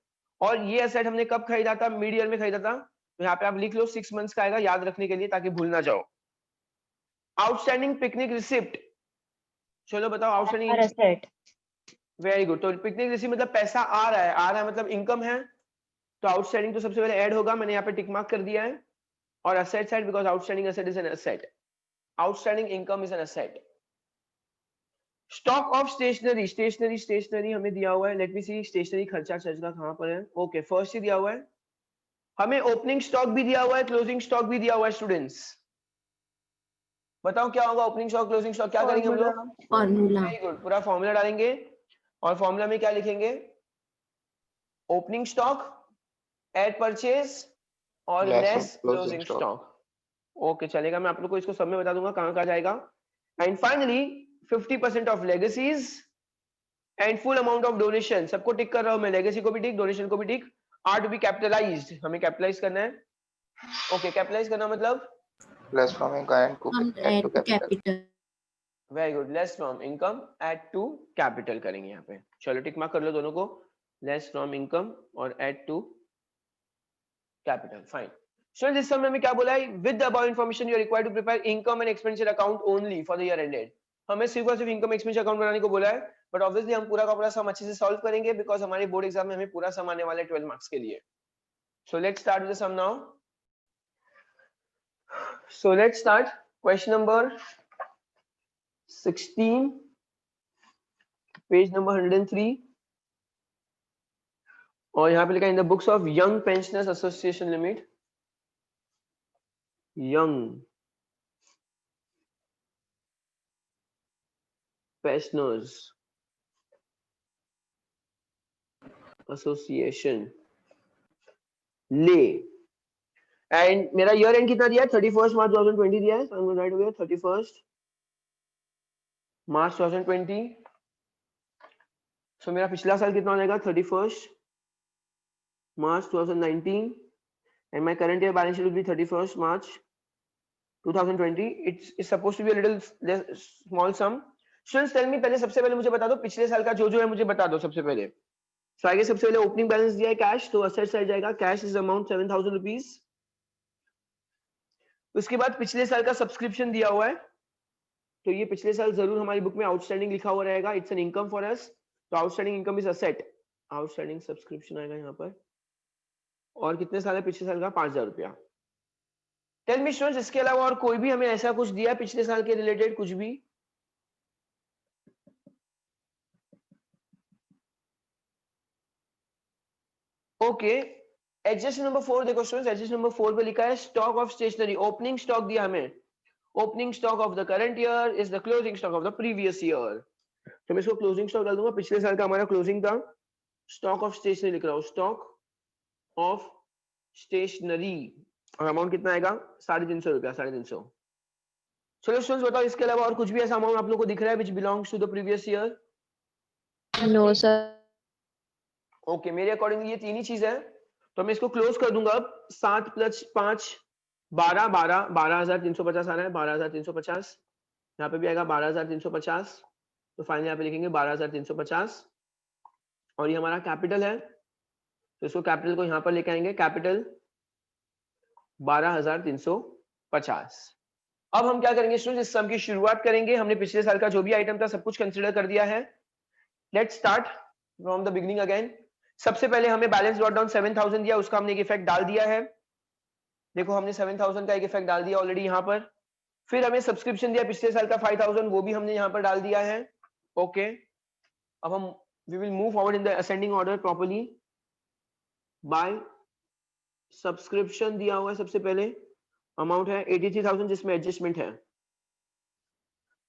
और ये असेट हमने कब खरीदा था? मिड ईयर में खरीदा था, तो यहाँ पे आप लिख लो 6 मंथ्स का आएगा, याद रखने के लिए ताकि भूल ना जाओ। आउटस्टैंडिंग पिकनिक रिसिप्ट, चलो बताओ आउटस्टैंडिंग असेट। वेरी गुड, तो पिकनिक रिसिप्ट मतलब पैसा आ रहा है, आ रहा है मतलब इनकम है, तो आउटस्टैंडिंग तो सबसे पहले ऐड होगा, मैंने यहाँ पे टिक मार्क कर दिया है। और asset side, because outstanding asset is an asset, outstanding income is an asset. Stock of stationery, stationery हमें दिया हुआ है, लेट मी सी स्टेशनरी खर्चा का कहां पर है? ओके, फर्स्ट ही दिया हुआ है हमें, ओपनिंग स्टॉक भी दिया हुआ है, क्लोजिंग स्टॉक भी दिया हुआ है स्टूडेंट्स। बताओ क्या होगा ओपनिंग स्टॉक क्लोजिंग स्टॉक, क्या करेंगे हम लोग? Formula. वेरी गुड, पूरा फॉर्मूला डालेंगे, और फॉर्मूला में क्या लिखेंगे? ओपनिंग स्टॉक एट परचेज और Less less from closing closing stock. Stock. Okay, चलेगा, मैं आप लोग को इसको सब में बता दूंगा कहां कहां जाएगा। And finally 50% of legacies and full amount of donation, सबको टिक कर रहा हूं मैं, लेगेसी को भी टिक, डोनेशन को भी टिक। आर टू बी कैपिटलाइज्ड, हमें कैपिटलाइज करना है। ओके, कैपिटलाइज करना मतलब Less from income and add Add to to capital. capital. Very good, less from income add to capital करेंगे यहाँ पे। चलो टिक मार्क कर लो दोनों को, लेस फ्रॉम इनकम और add to capital, fine. So this sum में क्या बोला है? With the above information you are required to prepare income and expenditure account only for the year ended. हमें सिर्फ और सिर्फ इनकम एक्सपेंडिचर अकाउंट बनाने को बोला है, बट ऑब्वियसली हम पूरा का पूरा सम अच्छे से सॉल्व करेंगे, बिकॉज हमारे बोर्ड एग्जाम में हमें पूरा सम आने वाला है 12 मार्क्स के लिए। So let's start with the sum now. So let's start question number 16, page number 103, और यहाँ पे लिखा है in the books of young pensioners association limit, young pensioners association ले, एंड मेरा ईयर एंड कितना दिया है? 31 मार्च 2020 दिया है, so I'm going to write over 31 मार्च 2020। सो मेरा पिछला साल कितना हो जाएगा? 31 मार्च 2019, and my current year balance sheet will be 31 March 2020. It's supposed to be a little small sum. Students, tell me, पहले सबसे पहले मुझे बता दो पिछले साल का जो है मुझे बता दो सबसे पहले। So आगे सबसे पहले ओपनिंग बैलेंस दिया है कैश, तो असेट साइड जाएगा, कैश इज अमाउंट 7,000 रुपीज। उसके बाद पिछले साल का सब्सक्रिप्शन दिया हुआ है, तो ये पिछले साल जरूर हमारी बुक में आउटस्टैंडिंग लिखा हुआ रहेगा, it's an income for us, तो outstanding income is asset, outstanding subscription आएगा यहाँ पर। और कितने साल है पिछले साल का? 5,000 रुपया। टेल मी स्टूडेंट्स, इसके अलावा और कोई भी हमें ऐसा कुछ दिया पिछले साल के रिलेटेड कुछ भी? ओके, एडजस्ट नंबर 4 देखो स्टूडेंट्स, एडजस्ट नंबर 4 पे लिखा है stock of stationery, opening stock दिया हमें, opening stock of the current year is the closing stock of the previous year. तो मैं इसको क्लोजिंग स्टॉक डाल दूंगा, पिछले साल का हमारा क्लोजिंग था। स्टॉक ऑफ स्टेशनरी लिख रहा हूँ, स्टॉक ऑफ स्टेशनरी, और अमाउंट कितना आएगा 350 रुपया, 350। चलो स्टूडेंट्स बताओ, इसके अलावा और कुछ भी ऐसा अमाउंट आप लोगों को दिख रहा है which belongs to the previous year? No sir. Okay, मेरे अकॉर्डिंग ये तीन ही चीज है, तो मैं इसको क्लोज कर दूंगा अब। 7 + 5 12, 12,350 आ रहा है, 12,350। यहाँ पे भी आएगा 12,350, तो फाइनली यहाँ पे लिखेंगे 12,350। और ये हमारा कैपिटल है, तो इसको कैपिटल को यहाँ पर लेके आएंगे, कैपिटल 12,350। अब हम क्या करेंगे स्टूडेंट्स, इस सम की शुरुआत करेंगे। हमने पिछले साल का जो भी आइटम था सब कुछ कंसीडर कर दिया है। Let's start from the beginning again. सबसे पहले हमें बैलेंस ब्रॉट डाउन 7,000 दिया, उसका हमने एक इफेक्ट डाल दिया है। देखो हमने 7,000 का एक इफेक्ट डाल दिया ऑलरेडी यहाँ पर। फिर हमें सब्सक्रिप्शन दिया पिछले साल का 5,000, वो भी हमने यहाँ पर डाल दिया है। ओके, अब हम we will move forward in the ascending order properly. By subscription दिया हुआ है सबसे पहले, अमाउंट है 83,000 जिसमें एडजस्टमेंट है।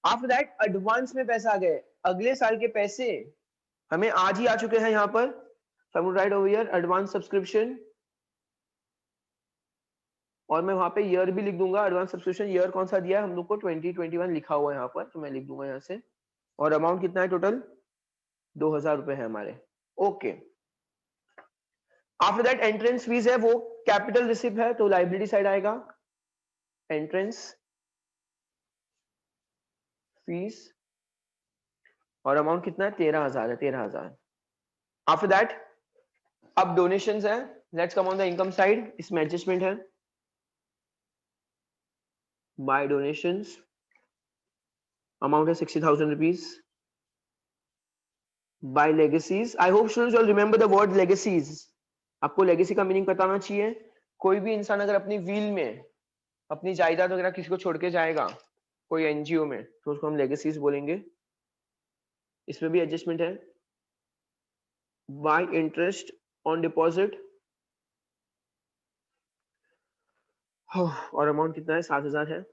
आफ्टर दैट एडवांस में पैसा आ गए, अगले साल के पैसे हमें आज ही आ चुके हैं यहाँ पर। So I would write over here advance subscription, और मैं वहां पे ईयर भी लिख दूंगा। एडवांस सब्सक्रिप्शन ईयर कौन सा दिया है हम लोग को, 2021 लिखा हुआ है यहाँ पर, तो मैं लिख दूंगा यहाँ से। और अमाउंट कितना है टोटल, 2,000 रुपए है हमारे। Okay, after that entrance fees है, वो कैपिटल रिसिप्ट है, तो लाइबिलिटी साइड आएगा एंट्रेंस फीस, और अमाउंट कितना है 13,000 है, 13,000। आफ्टर दैट अब डोनेशंस है, let's come on the income side, इसमें एडजस्टमेंट है। बाय डोनेशंस अमाउंट है 60,000 rupees. By legacies, I hope students all remember the word legacies. आपको लेगेसी का मीनिंग पता होना चाहिए। कोई भी इंसान अगर अपनी व्हील में अपनी जायदाद वगैरह किसी को छोड़ के जाएगा कोई एनजीओ में, तो उसको हम लेगेसीज बोलेंगे। इसमें भी एडजस्टमेंट है। बाय इंटरेस्ट ऑन डिपॉजिट, और अमाउंट कितना है 7,000 है।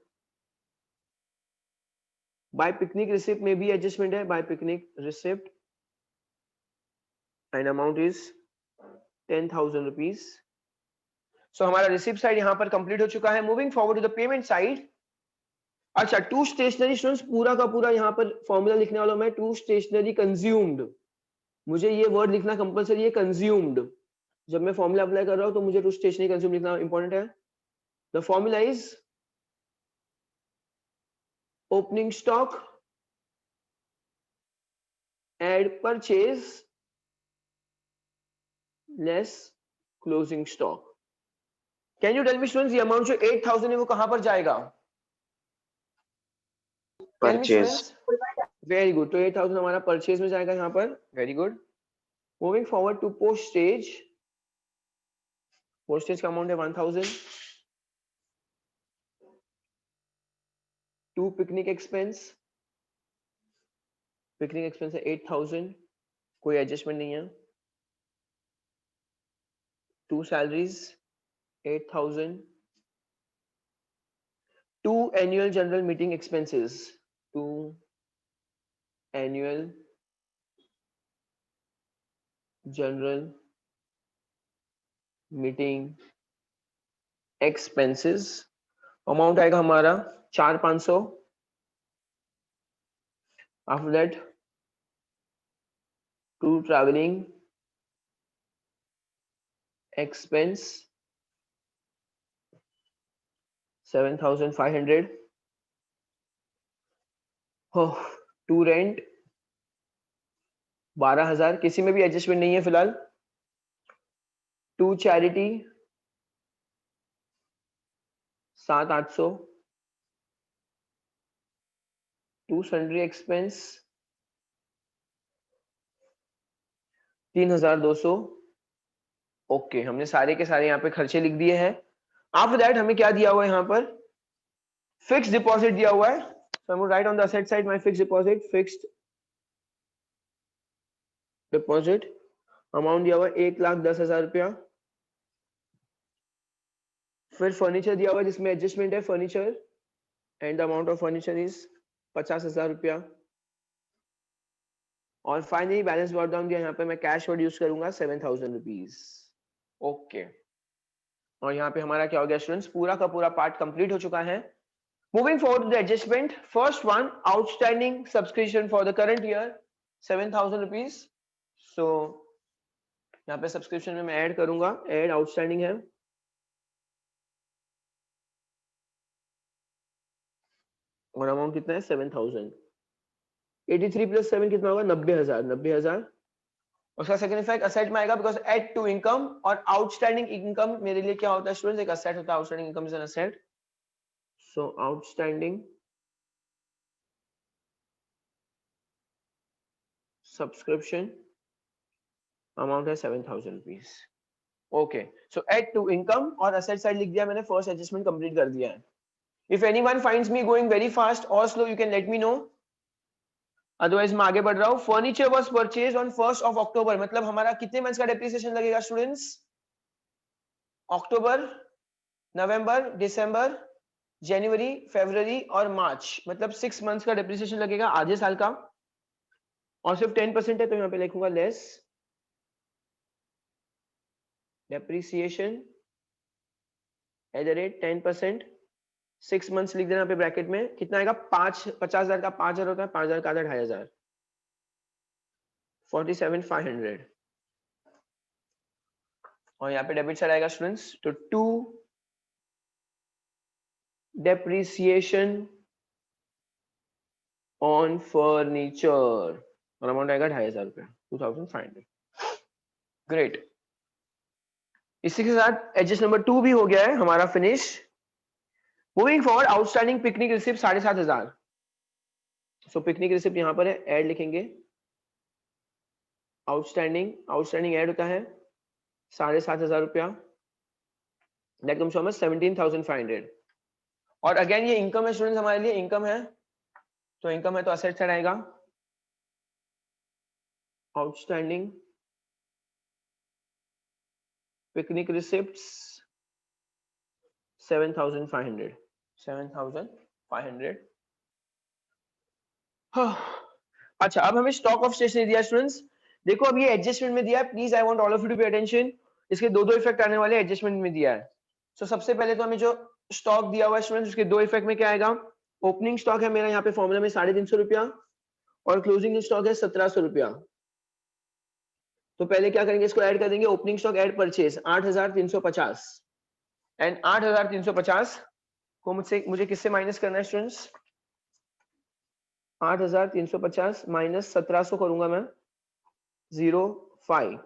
बाय पिकनिक रिसिप्ट में भी एडजस्टमेंट है, by picnic receipt and amount is 10,000 rupees. So हमारा रिसिप्ट साइड यहाँ पर कंप्लीट हो चुका है। Moving forward to the payment side. अच्छा, टू स्टेशनरी स्टूडेंट्स पूरा का पूरा यहाँ पर फॉर्मूला लिखने वाला हूं मैं। टू स्टेशनरी कंज्यूम्ड, मुझे ये वर्ड लिखना कंपलसरी है, कंज्यूम्ड। जब मैं फॉर्मूला अप्लाई कर रहा हूं तो मुझे टू स्टेशनरी कंज्यूम लिखना इंपॉर्टेंट है। The formula is opening stock add purchase less closing stock. Can you tell me students, ये अमाउंट जो 8,000 है वो कहां पर जाएगा? परचेज। वेरी गुड, तो 8,000 हमारा परचेज में जाएगा यहाँ पर। Very good. Moving forward to postage, postage का अमाउंट है 1,000। To picnic expense, picnic expense है 8,000, कोई एडजस्टमेंट नहीं है। To salaries 8,000। To annual general meeting expenses, to annual general meeting expenses, amount आएगा हमारा 4,500। After that to travelling expense 7,500। To rent 12,000, किसी में भी एडजस्टमेंट नहीं है फिलहाल। To charity 7,800। To sundry expense 3,200। Okay, हमने सारे के सारे यहाँ पे खर्चे लिख दिए हैं। आफ्टर दैट हमें क्या दिया हुआ है यहाँ पर, फिक्स डिपॉजिट दिया हुआ है। So I will write on the asset side my fix deposit, fixed deposit amount दिया हुआ है 1,10,000 रुपया। फिर फर्नीचर दिया हुआ है जिसमें एडजस्टमेंट है, furniture and the amount of furniture is 50,000 रुपया। और फाइनली बैलेंस ब्रॉट डाउन दिया, यहाँ पे मैं कैश वर्ड यूज करूंगा 7,000 रुपीज। ओके, और यहाँ पे हमारा क्या हो गया स्टूडेंट्स, पूरा का पूरा पार्ट कंप्लीट हो चुका है। Moving forward the adjustment, first one, outstanding subscription for the current year 7,000 rupees. So यहाँ पे सब्सक्रिप्शन में मैं ऐड करूंगा, ऐड आउटस्टैंडिंग है, और अमाउंट कितना है 7,000। 83 प्लस 7 कितना होगा, 90,000। 90,000 उसका सेकंड इफेक्ट असेट में आएगा, बिकॉज एड टू इनकम, और आउटस्टैंडिंग इनकम मेरे लिए क्या होता है स्टूडेंट्स, एक असेट होता है। Outstanding income is an asset. So outstanding subscription amount है 7,000 rupees. Okay, so add to income और असेट साइड लिख दिया मैंने, फर्स्ट एडजस्टमेंट कंप्लीट कर दिया है। If anyone finds me going very fast और slow, you can let me know, otherwise मैं आगे बढ़ रहा हूँ। Furniture was purchase on 1st of October, मतलब हमारा कितने मंथ्स का डेप्रिसिएशन लगेगा स्टूडेंट्स, अक्टूबर, नवंबर, दिसंबर, जनवरी, फरवरी और मार्च, मतलब 6 मंथ्स का डेप्रिसिएशन लगेगा, आधे साल का। और सिर्फ 10% है, तो यहाँ पे लिखूंगा less depreciation at the rate 10%। 6 months लिख देना यहाँ पे ब्रैकेट में। कितना आएगा, 50,000 का 5,000 होता है, 5,000 का आधा 2,500, 47,500। और यहाँ पे डेबिट साइड आएगा स्टूडेंट्स, तो टू डेप्रिसिएशन ऑन फर्नीचर, और अमाउंट आएगा 2,500 रुपया, 2,500। ग्रेट, इसी के साथ एडजस्ट नंबर 2 भी हो गया है हमारा finish. Moving forward, outstanding picnic receipt 7,500। सो पिकनिक रिसिप्ट यहाँ पर है, ऐड लिखेंगे, आउटस्टैंडिंग ऐड होता है 7,500 रुपया, दैट कम्स टू 17,500। और अगेन ये इनकम है स्टूडेंट्स, हमारे लिए इनकम है, तो इनकम है तो असेट साइड आएगा, आउटस्टैंडिंग पिकनिक रिसिप्ट्स 7,500। 7,500। अच्छा, अब हमें स्टॉक ऑफ स्टेशनरी दिया स्टूडेंट्स। देखो अब ये एडजस्टमेंट में दिया है, please I want all of you to pay attention. इसके दो इफेक्ट आने वाले एडजस्टमेंट में दिया है। सो सबसे पहले तो हमें जो स्टॉक दिया हुआ है स्टूडेंट्स, उसके दो इफेक्ट में क्या आएगा, ओपनिंग स्टॉक है मेरा यहाँ पे फॉर्मूला में 350 रुपया, और क्लोजिंग स्टॉक है 1,700 रुपया। तो पहले क्या करेंगे, इसको ऐड कर देंगे, opening stock add purchase 8,350, and 8,350 को मुझे किससे माइनस करना है स्टूडेंट्स, 8,350 माइनस 1,700 करूंगा मैं, 0.5,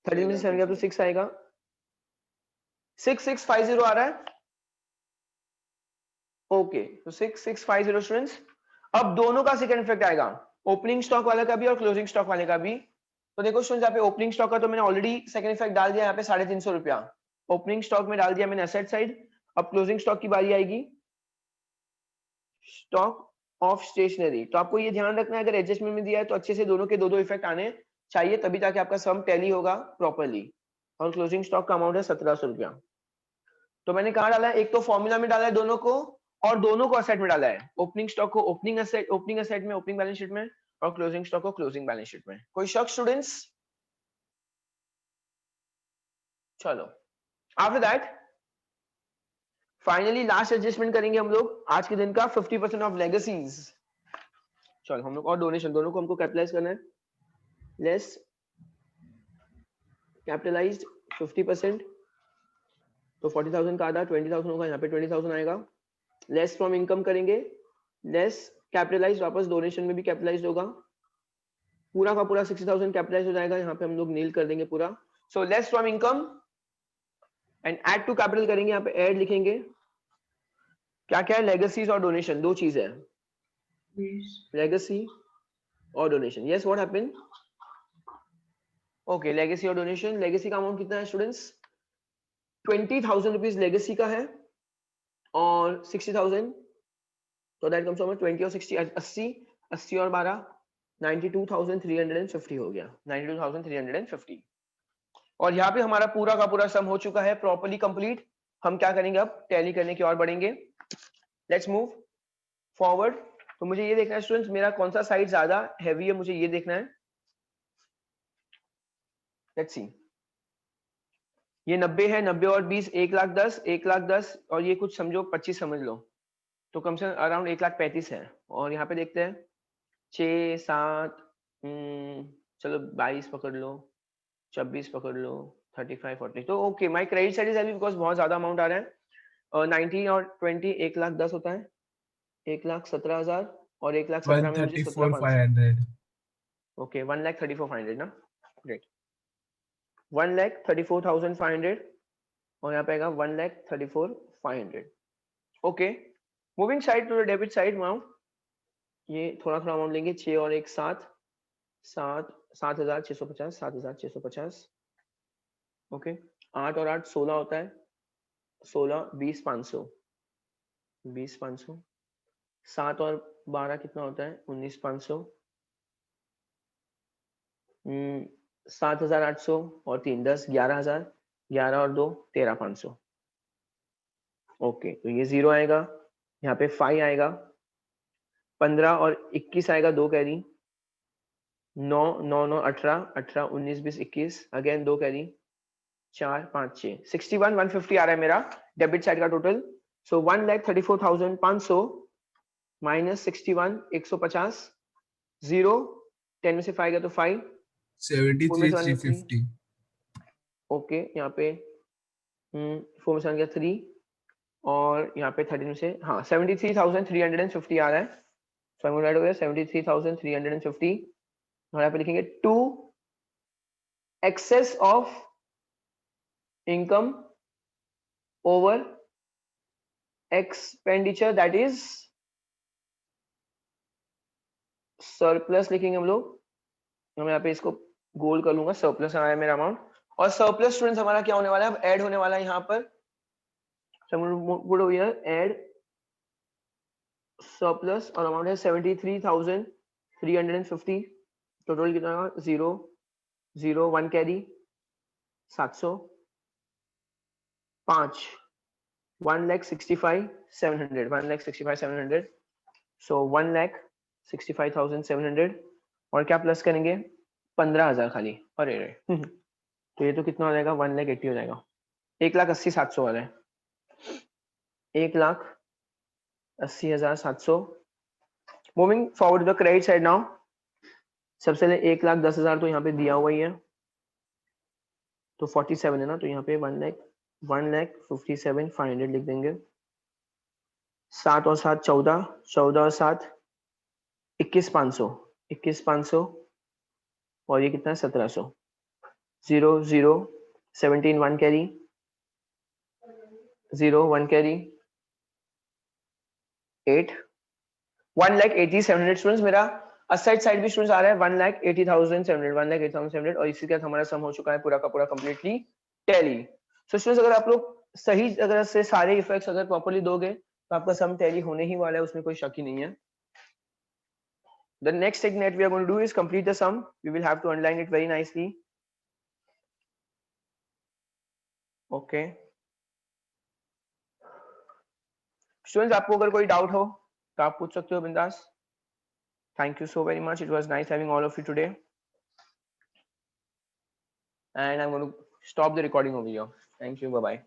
13 में से 7 गया तो 6 आएगा, 6,650 आ रहा है। ओके, तो 6,650 स्टूडेंट्स। अब दोनों का सेकंड इफेक्ट आएगा, ओपनिंग स्टॉक वाले का भी और क्लोजिंग स्टॉक वाले का भी। तो देखो स्टूडेंट्स, यहाँ पे ओपनिंग स्टॉक का तो मैंने ऑलरेडी सेकंड इफेक्ट डाल दिया, यहाँ पे 350 रुपया ओपनिंग स्टॉक में डाल दिया मैंने असेट साइड। अब क्लोजिंग स्टॉक की बारी आएगी, स्टॉक ऑफ स्टेशनरी। तो आपको ये ध्यान रखना है, अगर एडजस्टमेंट में दिया है तो अच्छे से दोनों के दो इफेक्ट आने चाहिए, तभी जाके आपका सम टैली होगा प्रॉपर्ली। और क्लोजिंग स्टॉक का अमाउंट है 1,700 रुपया। तो मैंने कहा डाला है, एक तो फॉर्मूला में डाला है दोनों को, और दोनों को असेट में डाला है, ओपनिंग स्टॉक को ओपनिंग असेट में, ओपनिंग बैलेंस शीट में, और क्लोजिंग स्टॉक को क्लोजिंग बैलेंस शीट में। कोई शक स्टूडेंट्स? चलो, after that finally last adjustment करेंगे हम लोग आज के दिन का, 50% ऑफ लेगेसीज। चलो हम लोग, और डोनेशन दोनों को हमको कैपिटलाइज करना है, लेस कैपिटलाइज्ड 50%, तो 40,000 का आधा 20,000 होगा, यहाँ पे 20,000 आएगा। लेस फ्रॉम इनकम करेंगे, लेस कैपिटलाइज्ड वापस डोनेशन में भी कैपिटलाइज्ड होगा, पूरा का पूरा 60,000 कैपिटलाइज हो जाएगा, यहाँ पे हम लोग नील कर देंगे पूरा। So less from income and add to capital करेंगे, यहाँ पे ऐड लिखेंगे, क्या क्या है, लेगेसीज और डोनेशन, दो चीज है, लेगेसी और donation. Yes, what happened? Okay, legacy और डोनेशन। लेगेसी का अमाउंट कितना है स्टूडेंट्स, 20,000 रुपीज लेगेसी का है, और 60,000, तो दैट कम्स टू 20 और 60 80 और 12 92,350 हो गया, 92,350। और यहाँ पे हमारा पूरा का पूरा सम हो चुका है प्रॉपर्ली कंप्लीट। हम क्या करेंगे, अब टैली करने की ओर बढ़ेंगे। Let's move. फॉरवर्ड, तो मुझे ये देखना है स्टूडेंट्स मेरा कौन सा साइड ज्यादा हैवी है, मुझे ये देखना है। लेट्स सी, ये 90 है, 90 और 20 1,10,000, 1,10,000 और ये कुछ समझो 25 समझ लो, तो कम से कम अराउंड 1,35,000 है। और यहाँ पे देखते हैं 6 7 चलो 22 पकड़ लो, 26 पकड़ लो, 35 40, तो okay my credit side is heavy because बहुत ज्यादा अमाउंट आ रहा है। और 19 और 20 1,10,000 होता है, 1,17,000 और 1,17,000 में मुझे 17,500। ओके 1,34,500 ना, ग्रेट, 1,34,500 और यहाँ पे आएगा 1,34,500। Okay, moving side to the debit side now, ये थोड़ा थोड़ा अमाउंट लेंगे, 6 और 1 7 7 7,650 7,650। ओके, 8 और 8 16 होता है, 16 20,500 20,500। 7 और 12 कितना होता है, 19,500। 7,800 और 3 10 11,000, 11 और 2 13,500। ओके, तो ये 0 आएगा, यहाँ पे 5 आएगा, 15 और 21 आएगा, 2 कैरी, 9 9 9 18 18 19 20 21 अगेन 2 कैरी, 4 5 6 61 150 आ रहा है मेरा डेबिट साइड का टोटल। सो 1,34,500 माइनस 61 150, 0 10 में से 5 गया तो 5, 73,350। ओके, यहाँ पे 4 में से 1 गया 3 और यहाँ पे 13 में से हाँ 73,350 आ रहा है। सो आई एम राइट हो गया 73,350 और यहाँ पे लिखेंगे to excess of income over expenditure that is surplus लिखेंगे हम लोग। हम यहाँ पे इसको गोल कर लूंगा, सरप्लस आया मेरा अमाउंट। और सरप्लस स्टूडेंट्स हमारा क्या होने वाला है, अब ऐड होने वाला है यहाँ पर। ऐड सरप्लस और अमाउंट है 73,350। टोटल कितना 0 0 1 कैरी 700 5 1,65,700 1,65,700। सो 1,65,700 और क्या प्लस करेंगे 15,000 खाली। अरे रे तो ये तो कितना हो जाएगा 1,80,000 हो जाएगा। 1,80,700 वाला है, 1,80,700। Moving forward the credit side now, सबसे पहले 1,10,000 तो यहाँ पे दिया हुआ ही है, तो 47 है ना, तो यहाँ पे 1,57,500 लिख देंगे। 7 और 7 14, 14 और 7 21,500 21,500 और ये कितना है 1,700। 0 0 17 1 कैरी 0 1 कैरी 8 1,80,700 स्टूडेंट्स। मेरा असाइड साइड भी स्टूडेंट्स आ रहा है 1,80,700 1,80,700 और इसी के साथ हमारा सम हो चुका है पूरा का पूरा कंप्लीटली टैली। सो स्टूडेंट्स अगर आप लोग सही अगर से सारे इफेक्ट्स अगर प्रॉपर्ली दोगे तो आपका सम टैली होने ही वाला है, उसमें कोई शक ही नहीं है। The next thing that we are going to do is complete the sum. We will have to underline it very nicely. Okay. Students, आपको अगर कोई डाउट हो तो आप पूछ सकते हो बिंदास। Thank you so very much. It was nice having all of you today. And I'm going to stop the recording over here. Thank you. Bye bye.